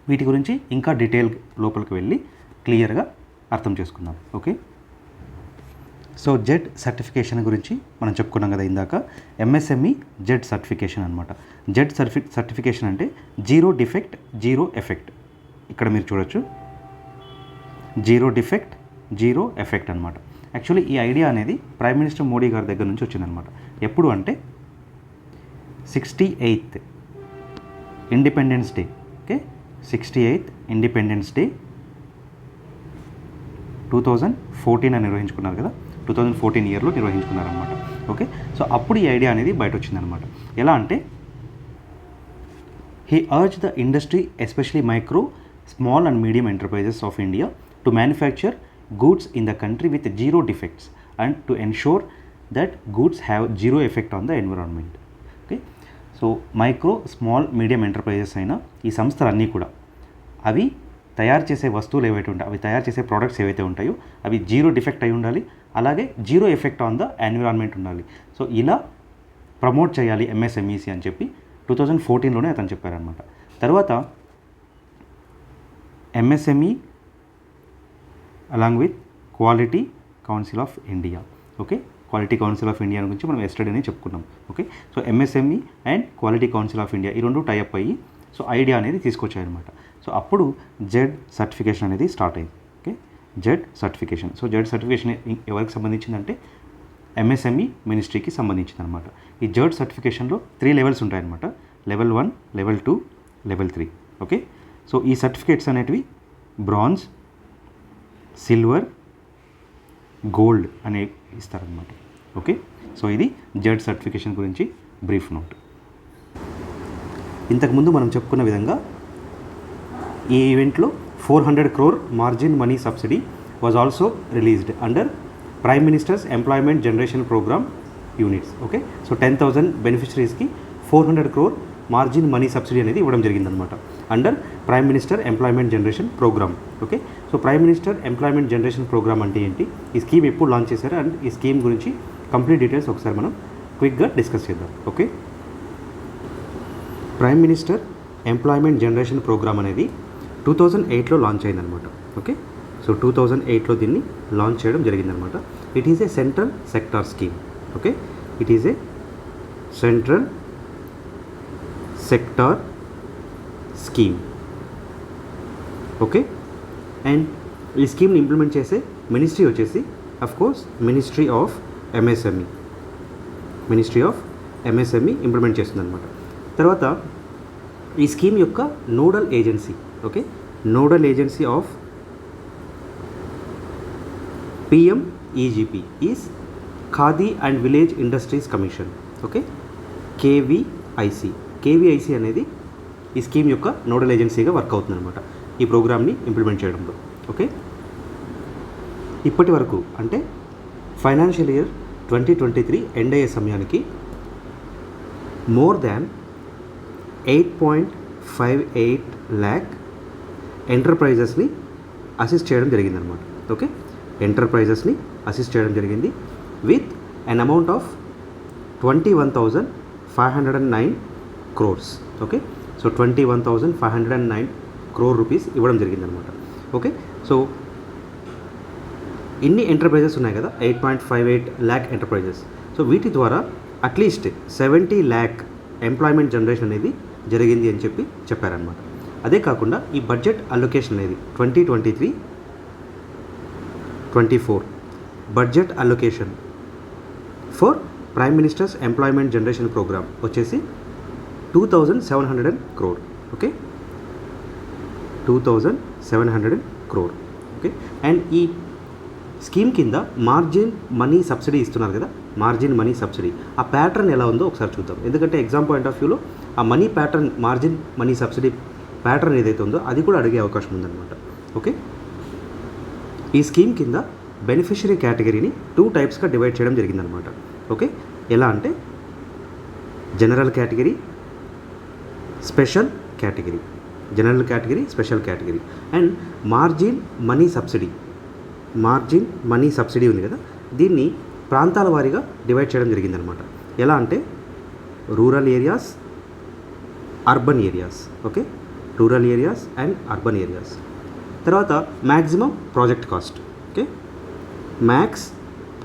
వీటి గురించి ఇంకా డీటెయిల్ లోపలికి వెళ్ళి క్లియర్గా అర్థం చేసుకుందాం. ఓకే, సో జెడ్ సర్టిఫికేషన్ గురించి మనం చెప్పుకున్నాం కదా ఇందాక. ఎంఎస్ఎంఈ జెడ్ సర్టిఫికేషన్ అనమాట. జెడ్ సర్టిఫికేషన్ అంటే జీరో డిఫెక్ట్ జీరో ఎఫెక్ట్. ఇక్కడ మీరు చూడొచ్చు, జీరో డిఫెక్ట్ జీరో ఎఫెక్ట్ అనమాట. యాక్చువల్లీ ఈ ఐడియా అనేది ప్రైమ్ మినిస్టర్ మోడీ గారి దగ్గర నుంచి వచ్చిందనమాట. ఎప్పుడు అంటే 68th independence day. Okay, 68th independence day 2014 అని నిర్వహించుకున్నారు కదా, 2014 ఇయర్లో నిర్వహించుకున్నారనమాట. ఓకే, సో అప్పుడు ఈ ఐడియా అనేది బయట వచ్చిందనమాట. ఎలా అంటే he urge the industry especially micro small and medium enterprises of India to manufacture goods in the country with zero defects and to ensure that goods have zero effect on the environment. Okay, so micro small medium enterprises అయిన ఈ సంస్థలన్నీ కూడా అవి తయారు చేసే వస్తువులు ఏవైతే ఉంటాయో, అవి తయారు చేసే ప్రోడక్ట్స్ ఏవైతే ఉంటాయో అవి జీరో డిఫెక్ట్ అయి ఉండాలి, అలాగే zero effect on the environment ఉండాలి. సో ఇలా ప్రమోట్ చేయాలి ఎంఎస్ఎంఈసి అని చెప్పి 2014లోనే అతను చెప్పారనమాట. తర్వాత MSME along with quality council of India. Okay, quality council of India గురించి మనం ఎస్టర్డేనే చెప్పుకున్నాం. Okay, so MSME and quality council of India ఈ రెండు టైఅప్ అయ్యి సో ఐడియా అనేది తీసుకొచ్చాయన్నమాట. సో అప్పుడు జెడ్ సర్టిఫికేషన్ అనేది స్టార్ట్ అయింది. Okay, Z certification. So Z certification ఎవరికి సంబంధించిందంటే ఎంఎస్ఎంఈ మినిస్ట్రీకి సంబంధించింది అనమాట. ఈ జెడ్ సర్టిఫికేషన్లో 3 లెవెల్స్ ఉంటాయన్నమాట. Level 1, level 2, level 3. Okay, so ఈ సర్టిఫికేట్స్ అనేటివి బ్రాంజ్, సిల్వర్, గోల్డ్ అనే ఇస్తారనమాట. ఓకే, సో ఇది జెడ్ సర్టిఫికేషన్ గురించి బ్రీఫ్ నోట్. ఇంతకుముందు మనం చెప్పుకున్న విధంగా ఈ ఈవెంట్లో 400 crore margin money subsidy was also released under Prime Minister's employment generation program units. Okay, so 10,000 బెనిఫిషరీస్కి 400 crore మార్జిన్ మనీ సబ్సిడీ అనేది ఇవ్వడం జరిగిందనమాట under prime minister employment generation programme. Okay, so Prime minister employment generation program అంటే ఏంటి, ఈ scheme ఎప్పుడు launch చేశారు and ఈ స్కీమ్ గురించి కంప్లీట్ డీటెయిల్స్ ఒకసారి మనం క్విక్గా డిస్కస్ చేద్దాం. Okay, prime minister employment generation programme అనేది 2008లో లాంచ్ అయిందనమాట. ఓకే, సో 2008లో దీన్ని లాంచ్ చేయడం జరిగిందనమాట. It is a central sector scheme. Okay, it is a central sector scheme. Okay, and ఈ స్కీమ్ని ఇంప్లిమెంట్ చేసే మినిస్ట్రీ వచ్చేసి of course ministry of MSME implement చేస్తుందన్నమాట. తర్వాత ఈ స్కీమ్ యొక్క nodal agency, okay, nodal agency of PMEGP is Khadi and village industries commission. Okay, KVIC అనేది ఈ స్కీమ్ యొక్క నోడల్ ఏజెన్సీగా వర్క్ అవుతుందన్నమాట ఈ ప్రోగ్రామ్ని ఇంప్లిమెంట్ చేయడంలో. ఓకే, ఇప్పటి వరకు అంటే ఫైనాన్షియల్ ఇయర్ 2023 ఎండ్ అయ్యే సమయానికి మోర్ దాన్ 8.58 lakh ఎంటర్ప్రైజెస్ని అసిస్ట్ చేయడం జరిగిందనమాట. ఓకే, ఎంటర్ప్రైజెస్ని అసిస్ట్ చేయడం జరిగింది with an amount of 21,509 crores. Okay, so 21,509 crore rupees ఇవ్వడం జరిగిందనమాట. ఓకే, సో ఇన్ని ఎంటర్ప్రైజెస్ ఉన్నాయి కదా, 8.58 lakh ఎంటర్ప్రైజెస్. సో వీటి ద్వారా అట్లీస్ట్ 70 lakh ఎంప్లాయ్మెంట్ జనరేషన్ అనేది జరిగింది అని చెప్పారనమాట. అదే కాకుండా ఈ బడ్జెట్ అలొకేషన్ అనేది 2023-24 budget allocation for Prime Minister's employment generation program వచ్చేసి 2,700 crore. Okay, 2,700 crore. Okay, and ఈ స్కీమ్ కింద మార్జిన్ మనీ సబ్సిడీ ఇస్తున్నారు కదా, మార్జిన్ మనీ సబ్సిడీ ఆ ప్యాటర్న్ ఎలా ఉందో ఒకసారి చూద్దాం. ఎందుకంటే ఎగ్జామ్ పాయింట్ ఆఫ్ వ్యూలో ఆ money pattern, margin money subsidy pattern ఏదైతే ఉందో అది కూడా అడిగే అవకాశం ఉందన్నమాట. ఓకే, ఈ స్కీమ్ కింద బెనిఫిషరీ కేటగిరీని 2 typesగా డివైడ్ చేయడం జరిగిందనమాట. ఓకే, ఎలా అంటే general category, special category, general category, special category. And margin money subsidy ఉంది కదా, దీన్ని ప్రాంతాల వారీగా డివైడ్ చేయడం జరిగిందనమాట. ఎలా అంటే rural areas, urban areas. Okay, rural areas and urban areas. తర్వాత maximum project cost. Okay, max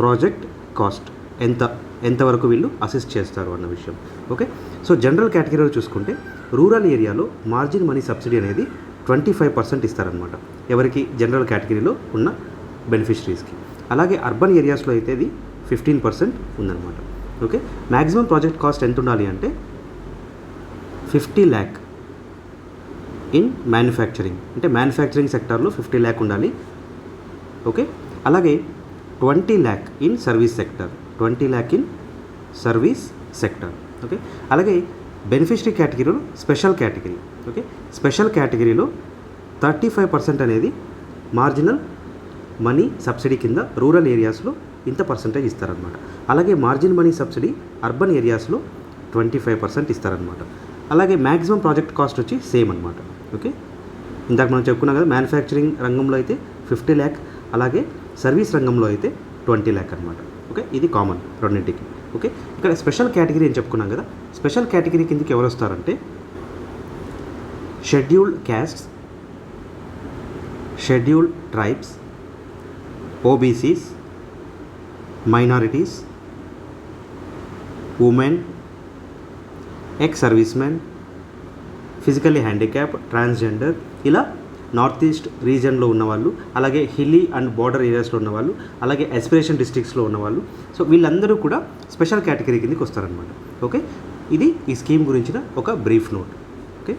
project cost ఎంతవరకు వీళ్ళు అసిస్ట్ చేస్తారు అన్న విషయం. ఓకే, సో జనరల్ కేటగిరీలో చూసుకుంటే రూరల్ ఏరియాలో మార్జిన్ మనీ సబ్సిడీ అనేది 25% ఇస్తారనమాట ఎవరికి, జనరల్ కేటగిరీలో ఉన్న బెనిఫిషరీస్కి. అలాగే అర్బన్ ఏరియాస్లో అయితే ఇది 15% ఉందన్నమాట. ఓకే, మ్యాక్సిమం ప్రాజెక్ట్ కాస్ట్ ఎంత ఉండాలి అంటే 50 lakh ఇన్ మ్యానుఫ్యాక్చరింగ్, అంటే మ్యానుఫ్యాక్చరింగ్ సెక్టార్లో 50 lakh ఉండాలి. ఓకే, అలాగే 20 lakh in service sector, 20 lakh in service sector. Okay, అలాగే బెనిఫిషరీ కేటగిరీలో స్పెషల్ కేటగిరీ. ఓకే, స్పెషల్ కేటగిరీలో 35% అనేది మార్జినల్ మనీ సబ్సిడీ కింద రూరల్ ఏరియాస్లో ఇంత పర్సంటేజ్ ఇస్తారనమాట. అలాగే మార్జిన్ మనీ సబ్సిడీ అర్బన్ ఏరియాస్లో 25% ఇస్తారనమాట. అలాగే మ్యాక్సిమం ప్రాజెక్ట్ కాస్ట్ వచ్చి సేమ్ అనమాట. ఓకే, ఇందాక మనం చెప్పుకున్నాం కదా, మ్యానుఫ్యాక్చరింగ్ రంగంలో అయితే 50 lakh, అలాగే సర్వీస్ రంగంలో అయితే 20 lakh అనమాట. ఓకే, ఇది కామన్ రెండింటికి. ఓకే, ఇక్కడ స్పెషల్ కేటగిరీ అని చెప్పుకున్నాం కదా, స్పెషల్ కేటగిరీ కిందకి ఎవరు వస్తారంటే scheduled castes, scheduled tribes, OBCs, minorities, women, ex servicemen, physically handicap, transgender, ఇలా నార్త్ ఈస్ట్ రీజియన్లో ఉన్నవాళ్ళు, అలాగే హిల్లీ అండ్ బార్డర్ ఏరియాస్లో ఉన్నవాళ్ళు, అలాగే ఎస్పిరేషన్ డిస్ట్రిక్ట్స్లో ఉన్నవాళ్ళు. సో వీళ్ళందరూ కూడా స్పెషల్ కేటగిరీ కిందకి వస్తారనమాట. ఓకే, ఇది ఈ స్కీమ్ గురించిన ఒక బ్రీఫ్ నోట్. ఓకే,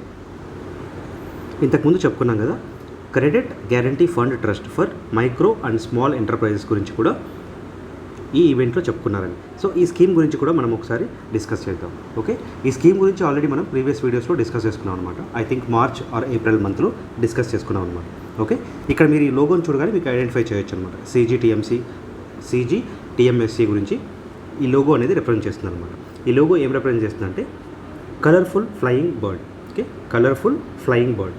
ఇంతకుముందు చెప్పుకున్నాం కదా, credit guarantee fund trust for micro and small enterprises గురించి కూడా ఈ ఈవెంట్లో చెప్పుకున్నారండి. సో ఈ స్కీమ్ గురించి కూడా మనం ఒకసారి డిస్కస్ చేద్దాం. ఓకే, ఈ స్కీమ్ గురించి ఆల్రెడీ మనం ప్రీవియస్ వీడియోస్లో డిస్కస్ చేసుకున్నాం అనమాట. I think March are April మంత్లో డిస్కస్ చేసుకున్నాం అనమాట. ఓకే, ఇక్కడ మీరు ఈ లోగోని చూడగానే మీకు ఐడెంటిఫై చేయొచ్చు అనమాట. CGTMSC గురించి ఈ లోగో అనేది రిప్రజెంట్ చేస్తుంది అనమాట. ఈ లోగో ఏం రిప్రజెంట్ చేస్తుందంటే colourful flying bird. Okay, colourful flying bird.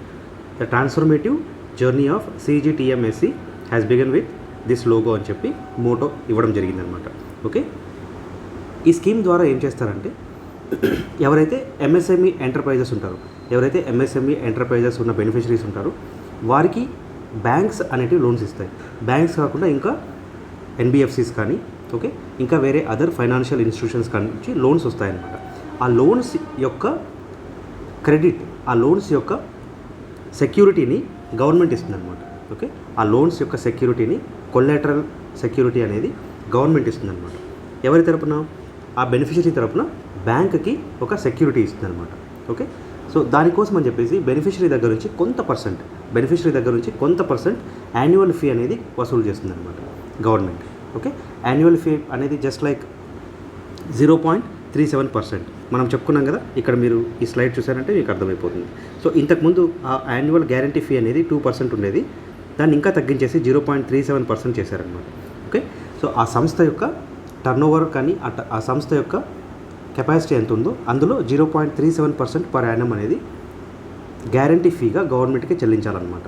The transformative journey of CGTMSC has began with this logo అని చెప్పి మోటో ఇవ్వడం జరిగిందనమాట. ఓకే, ఈ స్కీమ్ ద్వారా ఏం చేస్తారంటే ఎవరైతే MSME ఎంటర్ప్రైజెస్ ఉంటారో, ఎవరైతే MSME ఎంటర్ప్రైజెస్ ఉన్న బెనిఫిషరీస్ ఉంటారో వారికి బ్యాంక్స్ అనేటివి లోన్స్ ఇస్తాయి. బ్యాంక్స్ కాకుండా ఇంకా NBFCs కానీ, ఓకే, ఇంకా వేరే అదర్ ఫైనాన్షియల్ ఇన్స్టిట్యూషన్స్ నుంచి లోన్స్ వస్తాయన్నమాట. ఆ లోన్స్ యొక్క క్రెడిట్, ఆ లోన్స్ యొక్క సెక్యూరిటీని గవర్నమెంట్ ఇస్తుందన్నమాట. ఓకే, ఆ లోన్స్ యొక్క సెక్యూరిటీని, కొలాటరల్ సెక్యూరిటీ అనేది గవర్నమెంట్ ఇస్తుందన్నమాట. ఎవరి తరపున? ఆ బెనిఫిషరీ తరపున బ్యాంక్కి ఒక సెక్యూరిటీ ఇస్తుందన్నమాట. ఓకే, సో దానికోసం అని చెప్పేసి బెనిఫిషరీ దగ్గర నుంచి కొంత పర్సెంట్ యాన్యువల్ ఫీ అనేది వసూలు చేస్తుందన్నమాట గవర్నమెంట్. ఓకే, యాన్యువల్ ఫీ అనేది జస్ట్ లైక్ 0.37%. మనం చెప్పుకున్నాం కదా, ఇక్కడ మీరు ఈ స్లైడ్ చూసారంటే మీకు అర్థమైపోతుంది. సో ఇంతకుముందు ఆ యాన్యువల్ గ్యారంటీ ఫీ అనేది 2% ఉండేది, దాన్ని ఇంకా తగ్గించేసి 0.37% చేశారనమాట. ఓకే, సో ఆ సంస్థ యొక్క టర్నోవర్ కానీ ఆ సంస్థ యొక్క కెపాసిటీ ఎంత ఉందో అందులో 0.37% పర్ యానం అనేది గ్యారంటీ ఫీగా గవర్నమెంట్కి చెల్లించాలన్నమాట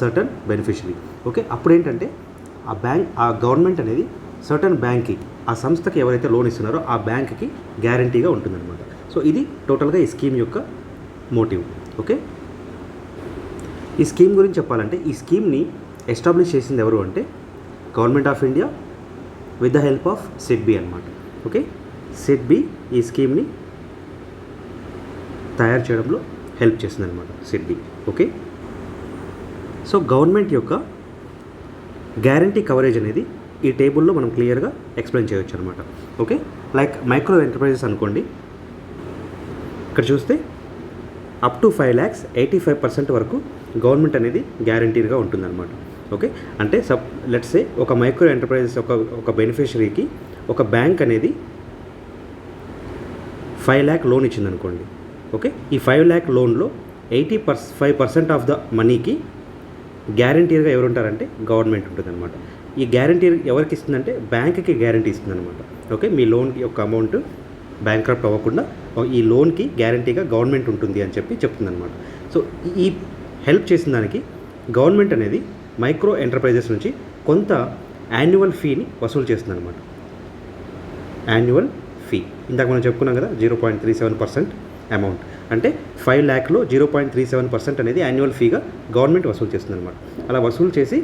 సర్టన్ బెనిఫిషరీ. ఓకే, అప్పుడు ఏంటంటే ఆ గవర్నమెంట్ అనేది సర్టన్ బ్యాంక్కి, ఆ సంస్థకి ఎవరైతే లోన్ ఇస్తున్నారో ఆ బ్యాంక్కి గ్యారంటీగా ఉంటుందన్నమాట. సో ఇది టోటల్గా ఈ స్కీమ్ యొక్క మోటివ్. ఓకే, ఈ స్కీమ్ గురించి చెప్పాలంటే ఈ స్కీమ్ని ఎస్టాబ్లిష్ చేసింది ఎవరు అంటే government of India with the help of SIDBI అనమాట. ఓకే, సెడ్బీ ఈ స్కీమ్ని తయారు చేయడంలో హెల్ప్ చేస్తుంది అనమాట సెడ్బీ. ఓకే, సో గవర్నమెంట్ యొక్క గ్యారంటీ కవరేజ్ అనేది ఈ టేబుల్లో మనం క్లియర్గా ఎక్స్ప్లెయిన్ చేయవచ్చు అనమాట. ఓకే, లైక్ మైక్రో ఎంటర్ప్రైజెస్ అనుకోండి, ఇక్కడ చూస్తే అప్ టు 5 lakhs 85% వరకు గవర్నమెంట్ అనేది గ్యారంటీగా ఉంటుందన్నమాట. ఓకే, అంటే లెట్స్ సే ఒక మైక్రో ఎంటర్ప్రైజెస్ ఒక బెనిఫిషరీకి ఒక బ్యాంక్ అనేది 5 lakh లోన్ ఇచ్చిందనుకోండి. ఓకే, ఈ 5 lakh లోన్లో 85% ఆఫ్ ద మనీకి గ్యారంటీగా ఎవరు ఉంటారంటే గవర్నమెంట్ ఉంటుందన్నమాట. ఈ గ్యారంటీ ఎవరికి ఇస్తుందంటే బ్యాంక్కి గ్యారంటీ ఇస్తుందన్నమాట. ఓకే, మీ లోన్ యొక్క అమౌంట్ బ్యాంక్రప్ట్ అవ్వకుండా ఈ లోన్కి గ్యారంటీగా గవర్నమెంట్ ఉంటుంది అని చెప్తుందన్నమాట. సో ఈ హెల్ప్ చేసిన దానికి గవర్నమెంట్ అనేది మైక్రో ఎంటర్ప్రైజెస్ నుంచి కొంత యాన్యువల్ ఫీని వసూలు చేస్తుందన్నమాట. యాన్యువల్ ఫీ ఇందాక మనం చెప్పుకున్నాం కదా, 0.37% అమౌంట్, అంటే 5 lakhలో 0.37% అనేది యాన్యువల్ ఫీగా గవర్నమెంట్ వసూలు చేస్తుందన్నమాట. అలా వసూలు చేసి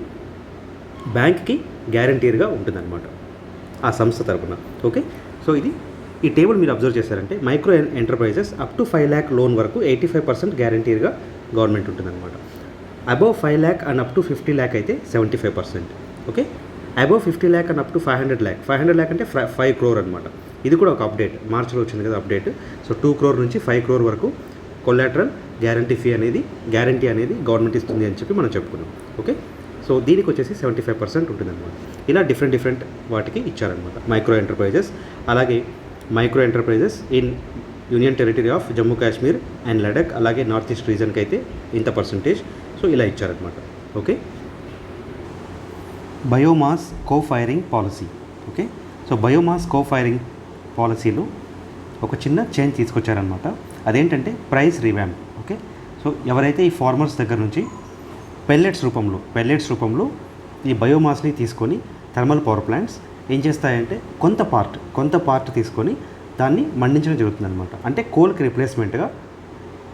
బ్యాంక్కి గ్యారంటీగా ఉంటుందన్నమాట ఆ సంస్థ తరపున. ఓకే, సో ఈ టేబుల్ మీరు అబ్జర్వ్ చేశారంటే micro enterprises up to 5 lakh loan వరకు 85% గ్యారంటీగా గవర్నమెంట్ ఉంటుందన్నమాట. Above 5 lakh and up to 50 lakh అయితే 75%. Okay, above 50 lakh and up to 500 lakh అంటే 5 crore అనమాట. ఇది కూడా ఒక అప్డేట్, మార్చిలో వచ్చింది కదా అప్డేట్. సో 2 crore నుంచి 5 crore వరకు కొలాటరల్ గ్యారంటీ అనేది గవర్నమెంట్ ఇస్తుంది అని చెప్పి మనం చెప్పుకున్నాం. ఓకే, సో దీనికి వచ్చేసి 75% ఉంటుందన్నమాట. ఇలా డిఫరెంట్ వాటికి ఇచ్చారనమాట మైక్రో ఎంటర్ప్రైజెస్. అలాగే micro enterprises in union territory of Jammu Kashmir and Ladakh, అలాగే నార్త్ ఈస్ట్ రీజన్కి అయితే ఇంత పర్సంటేజ్. సో ఇలా ఇచ్చారనమాట. Okay, biomass cofiring policy. Okay, so biomass cofiring పాలసీలో ఒక చిన్న చేంజ్ తీసుకొచ్చారనమాట. అదేంటంటే ప్రైస్ రివ్యాంప్. ఓకే, సో ఎవరైతే ఈ ఫార్మర్స్ దగ్గర నుంచి పెల్లెట్స్ రూపంలో ఈ బయోమాస్ని తీసుకొని థర్మల్ పవర్ ప్లాంట్స్ ఏం చేస్తాయంటే కొంత పార్ట్ తీసుకొని దాన్ని మండించడం జరుగుతుందన్నమాట. అంటే కోల్కి రిప్లేస్మెంట్గా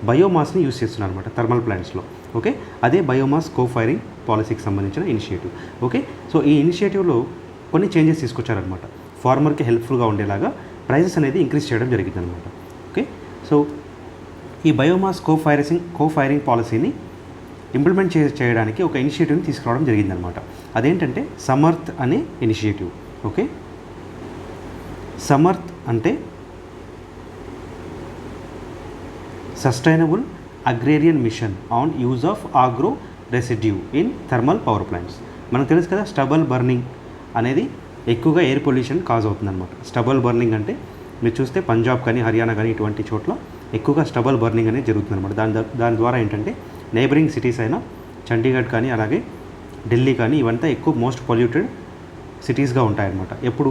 బయోమాస్ని యూజ్ చేస్తున్నారు అనమాట థర్మల్ ప్లాంట్స్లో. ఓకే, అదే బయోమాస్ కోఫైరింగ్ పాలసీకి సంబంధించిన ఇనిషియేటివ్. ఓకే, సో ఈ ఇనిషియేటివ్లో కొన్ని చేంజెస్ తీసుకొచ్చారనమాట. ఫార్మర్కి హెల్ప్ఫుల్గా ఉండేలాగా ప్రైజెస్ అనేది ఇంక్రీజ్ చేయడం జరిగిందనమాట. ఓకే, సో ఈ బయోమాస్ కోఫైరింగ్ పాలసీని ఇంప్లిమెంట్ చేయడానికి ఒక ఇనిషియేటివ్ని తీసుకురావడం జరిగిందనమాట. అదేంటంటే సమర్థ్ అనే ఇనిషియేటివ్. ఓకే, సమర్థ్ అంటే sustainable agrarian mission on use of agro residue in thermal power plants. మనకు తెలుసు కదా, స్టబల్ బర్నింగ్ అనేది ఎక్కువగా ఎయిర్ పొల్యూషన్ కాజ్ అవుతుందన్నమాట. స్టబల్ బర్నింగ్ అంటే మీరు చూస్తే పంజాబ్ కానీ హర్యానా కానీ ఇటువంటి చోట్ల ఎక్కువగా స్టబల్ బర్నింగ్ అనేది జరుగుతుందన్నమాట. దాని ద్వారా ఏంటంటే నైబరింగ్ సిటీస్ అయినా చండీగఢ్ కానీ అలాగే ఢిల్లీ కానీ ఇవంతా ఎక్కువ మోస్ట్ పొల్యూటెడ్ సిటీస్గా ఉంటాయన్నమాట. ఎప్పుడు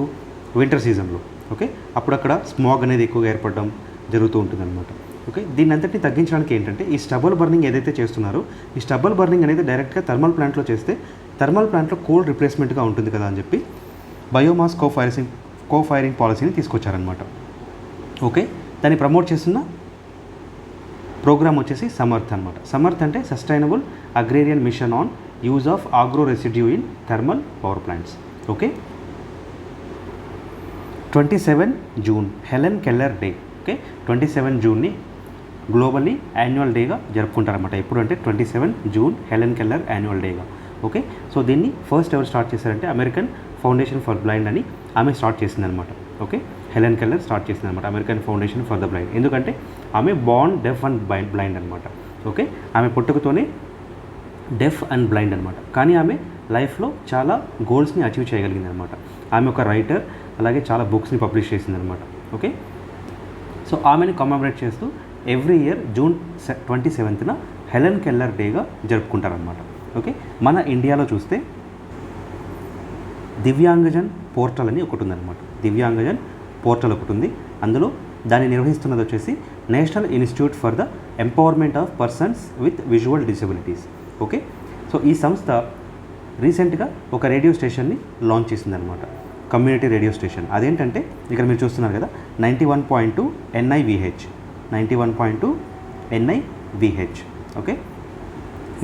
వింటర్ సీజన్లో. ఓకే, అప్పుడు అక్కడ స్మాగ్ అనేది ఎక్కువగా ఏర్పడడం జరుగుతూ ఉంటుందన్నమాట. ఓకే, దీన్ని అంతటిని తగ్గించడానికి ఏంటంటే ఈ స్టబల్ బర్నింగ్ ఏదైతే చేస్తున్నారో ఈ స్టబల్ బర్నింగ్ అనేది డైరెక్ట్గా థర్మల్ ప్లాంట్లో చేస్తే థర్మల్ ప్లాంట్లో కోల్డ్ రిప్లేస్మెంట్గా ఉంటుంది కదా అని చెప్పి బయోమాస్ కోఫైరింగ్ పాలసీని తీసుకొచ్చారనమాట. ఓకే, దాన్ని ప్రమోట్ చేస్తున్న ప్రోగ్రామ్ వచ్చేసి సమర్థ్ అనమాట. సమర్థ్ అంటే sustainable agrarian mission on use of agro residue in thermal power plants. Okay, 27 June Helen Keller day. Okay, 27 జూన్ని గ్లోబల్లీ యాన్యువల్ డేగా జరుపుకుంటారన్నమాట. ఎప్పుడు అంటే 27 జూన్ హెలెన్ కెల్లర్ యాన్యువల్ డేగా. ఓకే, సో దీన్ని ఫస్ట్ ఎవరు స్టార్ట్ చేశారంటే అమెరికన్ ఫౌండేషన్ ఫర్ బ్లైండ్ అని ఆమె స్టార్ట్ చేసిందనమాట. ఓకే, హెలెన్ కెల్లర్ స్టార్ట్ చేసిందనమాట American foundation for the blind. ఎందుకంటే ఆమె బార్న్ డెఫ్ అండ్ బ్లైండ్ అనమాట. ఓకే, ఆమె పుట్టుకతోనే డెఫ్ అండ్ బ్లైండ్ అనమాట. కానీ ఆమె లైఫ్లో చాలా గోల్స్ని అచీవ్ చేయగలిగింది అనమాట. ఆమె ఒక రైటర్, అలాగే చాలా బుక్స్ని పబ్లిష్ చేసిందనమాట. ఓకే, సో ఆమెను కమెమరేట్ చేస్తూ ఎవ్రీ ఇయర్ జూన్ 27న హెలెన్ కెల్లర్ డేగా జరుపుకుంటారనమాట. ఓకే, మన ఇండియాలో చూస్తే దివ్యాంగజన్ పోర్టల్ అని ఒకటి ఉందన్నమాట. దివ్యాంగజన్ పోర్టల్ ఒకటి ఉంది. అందులో దాన్ని నిర్వహిస్తున్నది వచ్చేసి national institute for the empowerment of persons with visual disabilities. Okay, so ఈ సంస్థ రీసెంట్గా ఒక రేడియో స్టేషన్ని లాంచ్ చేసిందనమాట, కమ్యూనిటీ రేడియో స్టేషన్. అదేంటంటే ఇక్కడ మీరు చూస్తున్నారు కదా, 91.2 NIVH, 91.2 NIVH. ఓకే,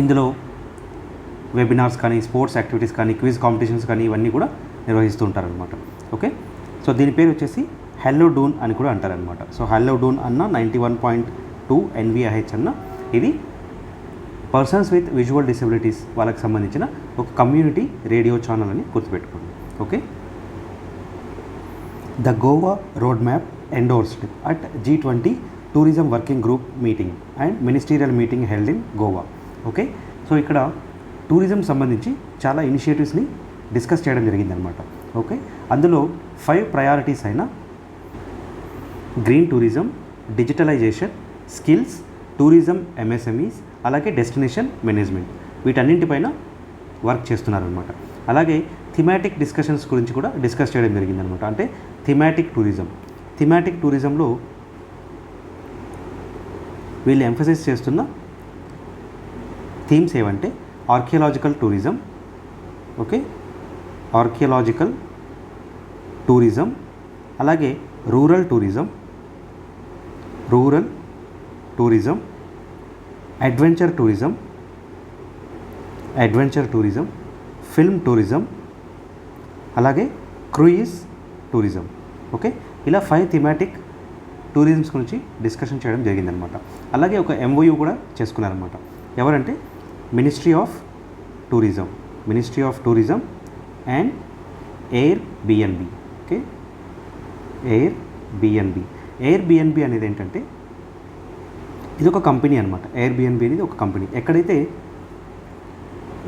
ఇందులో వెబినార్స్ కానీ, స్పోర్ట్స్ యాక్టివిటీస్ కానీ, క్విజ్ కాంపిటీషన్స్ కానీ ఇవన్నీ కూడా నిర్వహిస్తూ ఉంటారనమాట. ఓకే, సో దీని పేరు వచ్చేసి హెల్లో డూన్ అని కూడా అంటారనమాట. సో హెల్లో డూన్ అన్న 91.2 NVIH అన్న ఇది పర్సన్స్ విత్ విజువల్ డిసబిలిటీస్ వాళ్ళకి సంబంధించిన ఒక కమ్యూనిటీ రేడియో ఛానల్ అని గుర్తుపెట్టుకోండి. Okay, the Goa road map endorsed at G20 tourism working group meeting and ministerial meeting held in Goa. Okay, so ఇక్కడ టూరిజం సంబంధించి చాలా ఇనిషియేటివ్స్ని డిస్కస్ చేయడం జరిగిందనమాట. ఓకే, అందులో 5 ప్రయారిటీస్ అయిన green tourism, digitalization, skills, tourism MSMEs, అలాగే డెస్టినేషన్ మేనేజ్మెంట్, వీటన్నింటిపైన వర్క్ చేస్తున్నారనమాట. అలాగే థిమాటిక్ డిస్కషన్స్ గురించి కూడా డిస్కస్ చేయడం జరిగిందనమాట. అంటే థిమాటిక్ టూరిజంలో వీళ్ళు ఎంఫసైజ్ చేస్తున్న థీమ్స్ ఏవంటే archaeological tourism, okay, archaeological tourism, అలాగే rural tourism, adventure tourism, film tourism, అలాగే క్రూయిజ్ టూరిజం. ఓకే, ఇలా 5 థిమాటిక్ టూరిజమ్స్ గురించి డిస్కషన్ చేయడం జరిగిందనమాట. అలాగే ఒక MOU కూడా చేసుకున్నారనమాట. ఎవరంటే ministry of tourism and Airbnb. Okay, Airbnb అనేది ఏంటంటే ఇది ఒక కంపెనీ అనమాట. Airbnb అనేది ఒక కంపెనీ. ఎక్కడైతే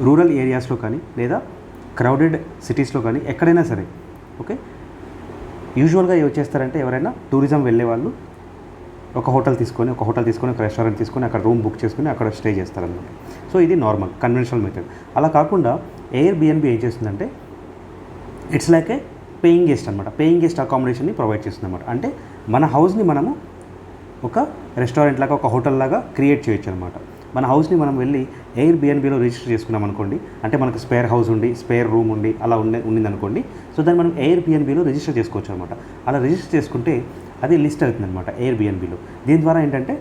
రూరల్ ఏరియాస్లో కానీ లేదా క్రౌడెడ్ సిటీస్లో కానీ ఎక్కడైనా సరే, ఓకే, యూజువల్గా ఏం చేస్తారంటే ఎవరైనా టూరిజం వెళ్ళే వాళ్ళు ఒక హోటల్ తీసుకొని ఒక రెస్టారెంట్ తీసుకొని అక్కడ రూమ్ బుక్ చేసుకొని అక్కడ స్టే చేస్తారనమాట. సో ఇది నార్మల్ కన్వెన్షనల్ మెథడ్. అలా కాకుండా Airbnb ఏం చేస్తుందంటే it's like A paying guest అనమాట. పేయింగ్ గెస్ట్ అకామిడేషన్ని ప్రొవైడ్ చేస్తుంది అనమాట. అంటే మన హౌస్ని మనము ఒక రెస్టారెంట్ లాగా, ఒక హోటల్ లాగా క్రియేట్ చేయొచ్చు అనమాట. మన హౌస్ని మనం వెళ్ళి Airbnbలో రిజిస్టర్ చేసుకున్నాం అనుకోండి, అంటే మనకు స్పేర్ హౌస్ ఉండి, స్పేర్ రూమ్ ఉండి అలా ఉండిందనుకోండి. సో దాన్ని మనం Airbnbలో రిజిస్టర్ చేసుకోవచ్చు అనమాట. అలా రిజిస్టర్ చేసుకుంటే అది లిస్ట్ అవుతుంది అనమాట Airbnbలో. దీని ద్వారా ఏంటంటే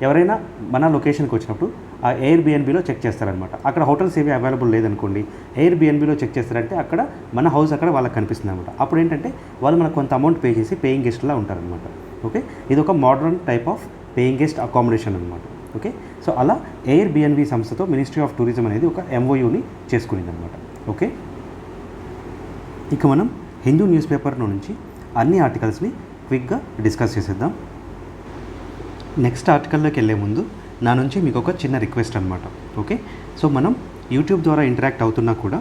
ఎవరైనా మన లొకేషన్కి వచ్చినప్పుడు ఆ Airbnbలో చెక్ చేస్తారనమాట. అక్కడ హోటల్స్ ఏవి అవైలబుల్ లేదనుకోండి, Airbnbలో చెక్ చేస్తారంటే అక్కడ మన హౌస్ అక్కడ వాళ్ళకి కనిపిస్తుంది అనమాట. అప్పుడు ఏంటంటే వాళ్ళు మనకు కొంత అమౌంట్ పే చేసి పేయింగ్ గెస్ట్లా ఉంటారనమాట. ఓకే, ఇది ఒక modern type of paying guest accommodation అనమాట. ఓకే, సో అలా Airbnb సంస్థతో మినిస్ట్రీ ఆఫ్ టూరిజం అనేది ఒక MOUని చేసుకునేది అనమాట. ఓకే, ఇక మనం హిందూ న్యూస్ పేపర్ నుంచి అన్ని ఆర్టికల్స్ని క్విక్గా డిస్కస్ చేసేద్దాం. నెక్స్ట్ ఆర్టికల్లోకి వెళ్ళే ముందు నా నుంచి మీకు ఒక చిన్న రిక్వెస్ట్ అనమాట. ఓకే, సో మనం యూట్యూబ్ ద్వారా ఇంటరాక్ట్ అవుతున్నా కూడా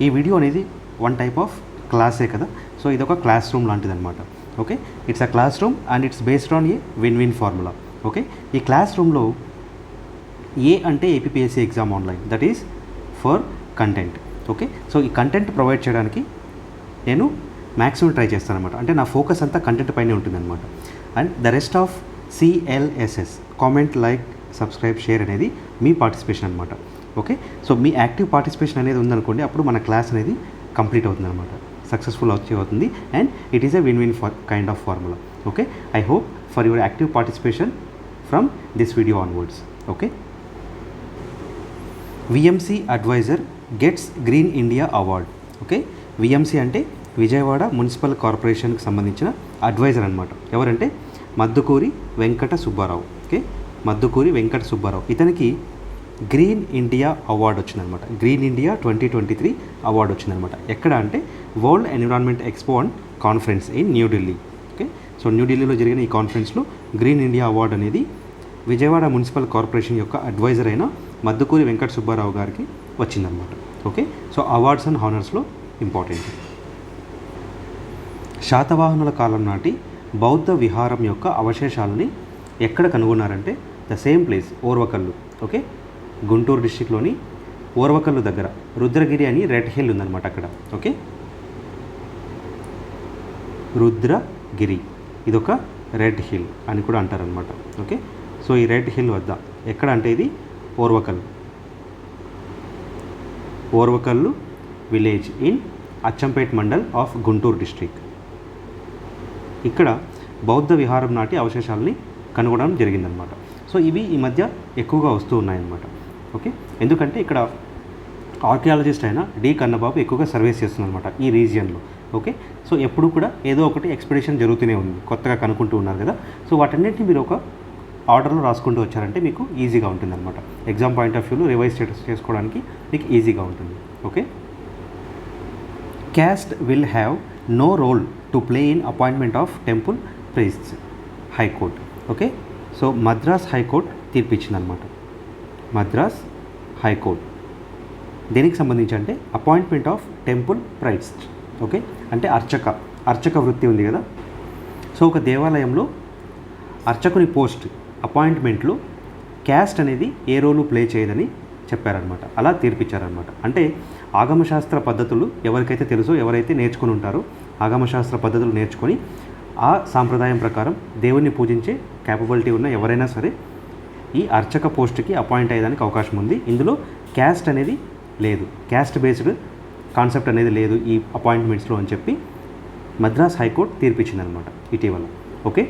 ఈ వీడియో అనేది వన్ టైప్ ఆఫ్ క్లాసే కదా. సో ఇది ఒక క్లాస్ రూమ్ లాంటిది అనమాట. Okay, it's a class room and it's based on a win formula. Okay, ఈ క్లాస్ రూమ్లో ఏ అంటే APPSC exam online, that is for content. Okay, so ఈ కంటెంట్ ప్రొవైడ్ చేయడానికి నేను మ్యాక్సిమం ట్రై చేస్తాను అనమాట. అంటే నా ఫోకస్ అంతా కంటెంట్ పైనే ఉంటుందన్నమాట. And the rest of CLSS, comment, like, subscribe, share అనేది మీ పార్టిసిపేషన్ అనమాట. ఓకే, సో మీ యాక్టివ్ పార్టిసిపేషన్ అనేది ఉందనుకోండి, అప్పుడు మన క్లాస్ అనేది కంప్లీట్ అవుతుందన్నమాట, సక్సెస్ఫుల్ అవుతుంది. And it is a win kind of formula. Okay, I hope for your active participation from this video onwards. Okay, VMC advisor gets green India award. Okay, VMC అంటే Vijayawada municipal కార్పొరేషన్కి సంబంధించిన advisor అనమాట. ఎవరంటే Maddukuri Venkata Subbarao. Okay, Maddukuri Venkata Subbarao, ఇతనికి green India award వచ్చిందనమాట. Green India 2023 award వచ్చిందనమాట. ఎక్కడ అంటే world environment expo and conference in New Delhi. Okay, so న్యూఢిల్లీలో జరిగిన ఈ కాన్ఫరెన్స్లో గ్రీన్ ఇండియా అవార్డు అనేది విజయవాడ మున్సిపల్ కార్పొరేషన్ యొక్క అడ్వైజర్ అయిన మద్దుకూరి వెంకట సుబ్బారావు గారికి వచ్చిందనమాట. ఓకే, సో అవార్డ్స్ అండ్ హానర్స్లో ఇంపార్టెంట్. శాతవాహనుల కాలం నాటి బౌద్ధ విహారం యొక్క అవశేషాలని ఎక్కడ కనుగొన్నారంటే the same place, Orvakallu. Okay, Guntur డిస్టిక్లోని ఓర్వకల్లు దగ్గర రుద్రగిరి అని రెడ్ హిల్ ఉందన్నమాట అక్కడ. ఓకే, రుద్రగిరి ఇదొక రెడ్ హిల్ అని కూడా అంటారనమాట. ఓకే, సో ఈ రెడ్ హిల్ వద్ద ఎక్కడ అంటే ఇది Orvakal. Orvakallu village in Achampet mandal of Guntur district. ఇక్కడ బౌద్ధ విహారం నాటి అవశేషాలని కనుగొనడం జరిగిందనమాట. సో ఇవి ఈ మధ్య ఎక్కువగా వస్తూ ఉన్నాయన్నమాట. ఓకే, ఎందుకంటే ఇక్కడ ఆర్కియాలజిస్ట్ అయిన డి కన్నబాబు ఎక్కువగా సర్వేస్ చేస్తుందన్నమాట ఈ రీజియన్లో. ఓకే, సో ఎప్పుడు కూడా ఏదో ఒకటి ఎక్స్పెడిషన్ జరుగుతూనే ఉంది, కొత్తగా కనుక్కుంటూ ఉన్నారు కదా. సో వాటన్నిటిని మీరు ఒక ఆర్డర్లో రాసుకుంటూ వచ్చారంటే మీకు ఈజీగా ఉంటుందన్నమాట. ఎగ్జామ్ పాయింట్ ఆఫ్ వ్యూలో రివైజ్ చేసుకోవడానికి మీకు ఈజీగా ఉంటుంది. Okay, caste will have no role to play in appointment of temple priests high court. Okay, so Madras high court తీర్పిచ్చిందనమాట. మద్రాస్ హైకోర్ట్ దేనికి సంబంధించి అంటే appointment of temple priest. Okay, అంటే అర్చక వృత్తి ఉంది కదా. సో ఒక దేవాలయంలో అర్చకుని పోస్ట్ అపాయింట్మెంట్లో క్యాస్ట్ అనేది ఏ రోలు ప్లే చేయదని చెప్పారనమాట. అలా తీర్పిచ్చారనమాట. అంటే ఆగమశాస్త్ర పద్ధతులు ఎవరికైతే తెలుసో, ఎవరైతే నేర్చుకుని ఉంటారో ఆగమశాస్త్ర పద్ధతులు నేర్చుకొని ఆ సాంప్రదాయం ప్రకారం దేవుణ్ణి పూజించే క్యాపబిలిటీ ఉన్న ఎవరైనా సరే ఈ అర్చక పోస్ట్కి అపాయింట్ అయ్యేదానికి అవకాశం ఉంది. ఇందులో క్యాస్ట్ అనేది లేదు, క్యాస్ట్ బేస్డ్ కాన్సెప్ట్ అనేది లేదు ఈ అపాయింట్మెంట్స్లో అని చెప్పి మద్రాస్ హైకోర్టు తీర్పిచ్చిందనమాట ఇటీవల. Okay,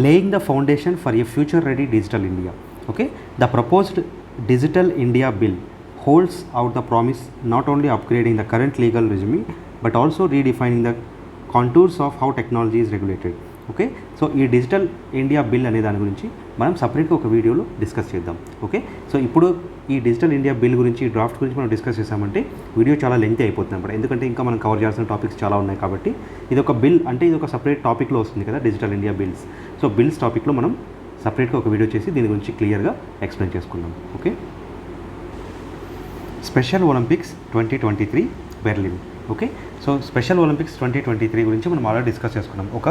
laying the foundation for a future ready digital India. Okay, the proposed digital India bill holds out the promise not only upgrading the current legal regime but also redefining the contours of how technology is regulated. Okay, so ఈ digital India bill అనే దాని గురించి మనం సపరేట్గా ఒక వీడియోలో discuss చేద్దాం. Okay, so ఇప్పుడు ఈ డిజిటల్ ఇండియా బిల్ గురించి, డ్రాఫ్ట్ గురించి మనం డిస్కస్ చేసామంటే వీడియో చాలా లెంతీ అయిపోతుంది అన్నమాట. ఎందుకంటే ఇంకా మనం కవర్ చేయాల్సిన టాపిక్స్ చాలా ఉన్నాయి కాబట్టి ఇది ఒక బిల్ అంటే ఇది ఒక సపరేట్ టాపిక్లో వస్తుంది కదా digital India bills. So bills టాపిక్లో మనం సపరేట్గా ఒక వీడియో చేసి దీని గురించి క్లియర్గా ఎక్స్ప్లెయిన్ చేసుకుందాం. Okay, special Olympics 2023 Berlin. Okay, so special Olympics 2023 గురించి మనం ఆల్రెడీ డిస్కస్ చేసుకున్నాం. ఒక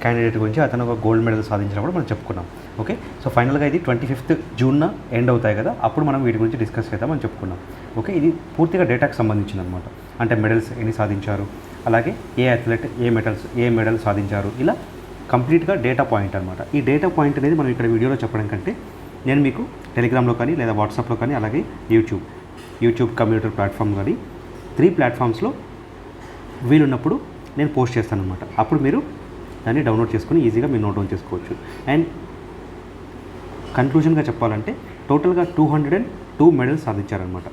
క్యాండిడేట్ గురించి అతను ఒక గోల్డ్ మెడల్ సాధించినప్పుడు మనం చెప్పుకున్నాం. ఓకే, సో ఫైనల్గా ఇది 25th జూన్న ఎండ్ అవుతాయి కదా, అప్పుడు మనం వీటి గురించి డిస్కస్ చేద్దామని చెప్పుకున్నాం. ఓకే, ఇది పూర్తిగా డేటాకు సంబంధించింది అనమాట. అంటే మెడల్స్ ఎన్ని సాధించారు, అలాగే ఏ అథ్లెట్ ఏ మెడల్ సాధించారు, ఇలా కంప్లీట్గా డేటా పాయింట్ అనమాట. ఈ డేటా పాయింట్ అనేది మనం ఇక్కడ వీడియోలో చెప్పడం కంటే నేను మీకు టెలిగ్రామ్లో కానీ లేదా వాట్సాప్లో కానీ అలాగే యూట్యూబ్ కమ్యూనిటీ ప్లాట్ఫామ్ కానీ 3 ప్లాట్ఫామ్స్లో వీలున్నప్పుడు నేను పోస్ట్ చేస్తాను అనమాట. అప్పుడు మీరు దాన్ని డౌన్లోడ్ చేసుకుని ఈజీగా మీరు నోట్ డౌన్ చేసుకోవచ్చు. అండ్ కన్క్లూజన్గా చెప్పాలంటే టోటల్గా 202 మెడల్స్ సాధించారనమాట.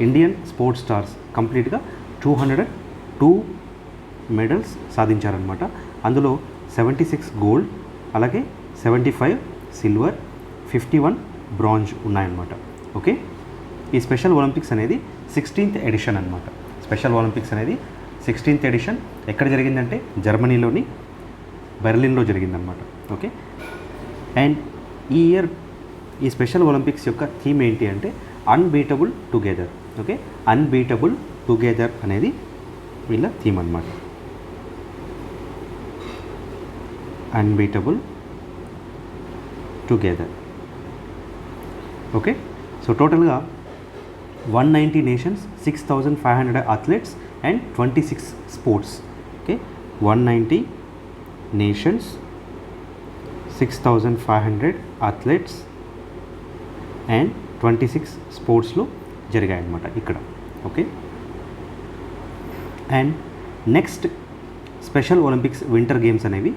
ఇండియన్ స్పోర్ట్స్ స్టార్స్ కంప్లీట్గా 202 మెడల్స్ సాధించారనమాట. అందులో 76 గోల్డ్, అలాగే 75 సిల్వర్, 51 బ్రాంజ్ ఉన్నాయన్నమాట. ఓకే, ఈ స్పెషల్ ఒలింపిక్స్ అనేది 16th ఎడిషన్ అనమాట. స్పెషల్ ఒలింపిక్స్ అనేది 16th ఎడిషన్ ఎక్కడ జరిగిందంటే జర్మనీలోని బెర్లిన్లో జరిగిందనమాట. ఓకే, అండ్ ఈ ఇయర్ ఈ స్పెషల్ ఒలింపిక్స్ యొక్క థీమ్ ఏంటి అంటే unbeatable together. Okay, unbeatable together అనేది వీళ్ళ థీమ్ అనమాట. Unbeatable together. ఓకే, సో టోటల్గా 190 nations, 6,500 athletes and 26 sports. Okay, 190 nations, 6,500 athletes and 26 స్పోర్ట్స్లో జరిగాయన్నమాట ఇక్కడ. Okay, and next special Olympics winter games అనేవి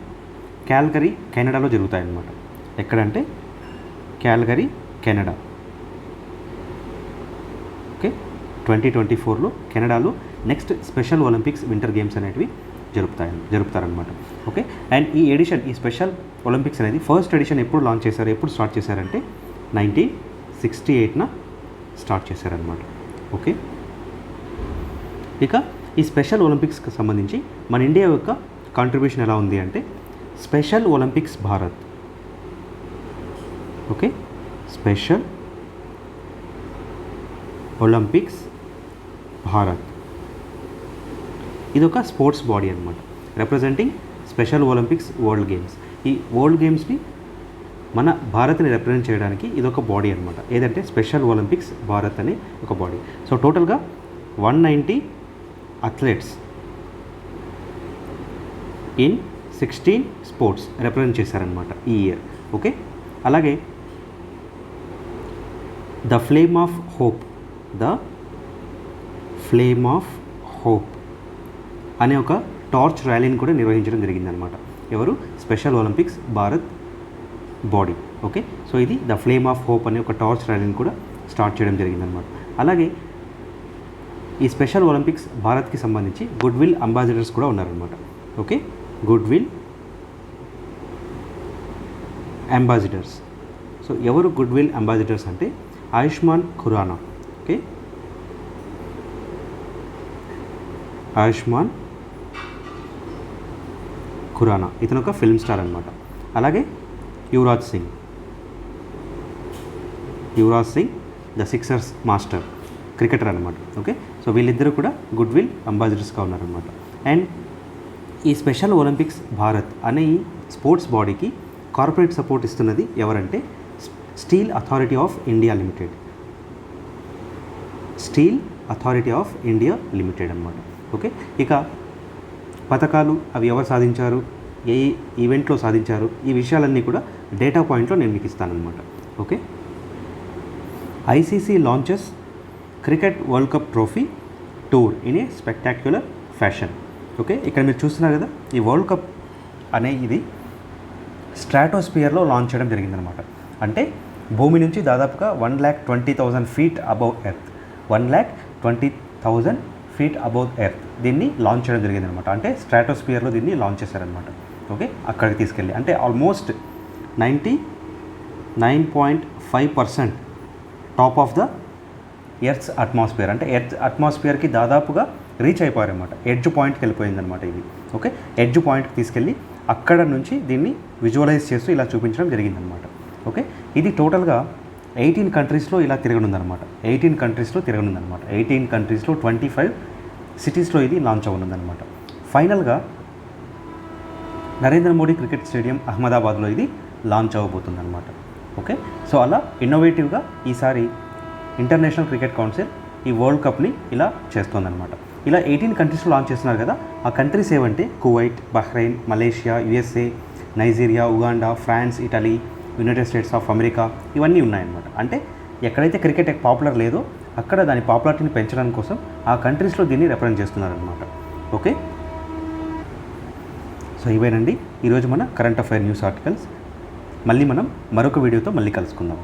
క్యాల్గరీ కెనడాలో జరుగుతాయన్నమాట. ఎక్కడంటే క్యాల్గరీ కెనడా. ఓకే, 2024లో కెనడాలో next special Olympics winter games అనేటివి జరుపుతారనమాట. ఓకే, అండ్ ఈ స్పెషల్ ఒలింపిక్స్ అనేది ఫస్ట్ ఎడిషన్ ఎప్పుడు లాంచ్ చేశారు, ఎప్పుడు స్టార్ట్ చేశారంటే 1968న స్టార్ట్ చేశారనమాట. ఓకే, ఇక ఈ స్పెషల్ ఒలింపిక్స్కి సంబంధించి మన ఇండియా యొక్క కాంట్రిబ్యూషన్ ఎలా ఉంది అంటే special Olympics Bharat. Okay, special Olympics Bharat ఇదొక స్పోర్ట్స్ బాడీ అనమాట, representing special Olympics world games. ఈ వరల్డ్ గేమ్స్ని మన భారత్ని రిప్రజెంట్ చేయడానికి ఇదొక బాడీ అనమాట. ఏదంటే స్పెషల్ ఒలింపిక్స్ భారత్ అనే ఒక బాడీ. సో టోటల్గా 190 అథ్లెట్స్ ఇన్ 16 స్పోర్ట్స్ రిప్రజెంట్ చేశారనమాట ఈ ఇయర్. ఓకే, అలాగే the flame of hope, the flame of hope అనే ఒక టార్చ్ ర్యాలీని కూడా నిర్వహించడం జరిగిందనమాట. ఎవరు? Special Olympics Bharat body. Okay, so ఇది ద ఫ్లేమ్ ఆఫ్ హోప్ అనే ఒక టార్చ్ ర్యాలీని కూడా స్టార్ట్ చేయడం జరిగిందనమాట. అలాగే ఈ స్పెషల్ ఒలింపిక్స్ భారత్కి సంబంధించి గుడ్ విల్ అంబాసిడర్స్ కూడా ఉన్నారనమాట. Okay, good will ambassadors. So ఎవరు గుడ్ విల్ అంబాసిడర్స్ అంటే ఆయుష్మాన్ ఖురానా. ఓకే, ఆయుష్మాన్ ఖురానా ఇతను ఒక ఫిల్మ్ స్టార్ అనమాట. అలాగే Yuvraj Singh the sixers master cricketer అనమాట. ఓకే, సో వీళ్ళిద్దరూ కూడా గుడ్ విల్ అంబాసిడర్స్గా ఉన్నారనమాట. అండ్ ఈ స్పెషల్ ఒలింపిక్స్ భారత్ అనే ఈ స్పోర్ట్స్ బాడీకి కార్పొరేట్ సపోర్ట్ ఇస్తున్నది ఎవరంటే steel authority of India limited. Steel authority of India limited అనమాట. ఓకే, ఇక పథకాలు అవి ఎవరు సాధించారు, ఏ ఈవెంట్లో సాధించారు, ఈ విషయాలన్నీ కూడా డేటా పాయింట్లో నేను మీకు ఇస్తానన్నమాట. ఓకే, ICC launches cricket world cup trophy tour in a spectacular fashion. Okay, ఇక్కడ మీరు చూస్తున్నారు కదా, ఈ వరల్డ్ కప్ అనే ఇది స్ట్రాటోస్పియర్లో లాంచ్ చేయడం జరిగిందనమాట. అంటే భూమి నుంచి దాదాపుగా 1,20,000 feet above earth, 1,20,000 feet above earth దీన్ని లాంచ్ చేయడం జరిగిందనమాట. అంటే స్ట్రాటోస్పియర్లో దీన్ని లాంచ్ చేశారనమాట. ఓకే, అక్కడికి తీసుకెళ్ళి అంటే almost 99.5% top of the earth's atmosphere, అంటే ఎర్త్ అట్మాస్ఫియర్కి దాదాపుగా రీచ్ అయిపోయారనమాట. ఎడ్జ్ పాయింట్కి వెళ్ళిపోయిందనమాట ఇది. ఓకే, ఎడ్జ్ పాయింట్కి తీసుకెళ్ళి అక్కడ నుంచి దీన్ని విజువలైజ్ చేస్తూ ఇలా చూపించడం జరిగిందనమాట. ఓకే, ఇది టోటల్గా 18 కంట్రీస్లో ఇలా తిరగనుందనమాట. 18 కంట్రీస్లో 25 సిటీస్లో ఇది లాంచ్ అవ్వనుందనమాట. ఫైనల్గా నరేంద్ర మోడీ క్రికెట్ స్టేడియం అహ్మదాబాద్లో ఇది లాంచ్ అవ్వబోతుందన్నమాట. ఓకే, సో అలా ఇన్నోవేటివ్గా ఈసారి ఇంటర్నేషనల్ క్రికెట్ కౌన్సిల్ ఈ వరల్డ్ కప్ని ఇలా చేస్తుందన్నమాట. ఇలా 18 కంట్రీస్లో లాంచ్ చేస్తున్నారు కదా, ఆ కంట్రీస్ ఏవంటే Kuwait, Bahrain, Malaysia, USA, Nigeria, Uganda, France, Italy, United States of America, ఇవన్నీ ఉన్నాయన్నమాట. అంటే ఎక్కడైతే క్రికెట్ పాపులర్ లేదో అక్కడ దాని పాపులారిటీని పెంచడానికి కోసం ఆ కంట్రీస్లో దీన్ని రిప్రజెంట్ చేస్తున్నారనమాట. ఓకే, సో ఇవేనండి ఈరోజు మన కరెంట్ అఫైర్ న్యూస్ ఆర్టికల్స్. మళ్ళీ మనం మరొక వీడియోతో మళ్ళీ కలుసుకుందాం.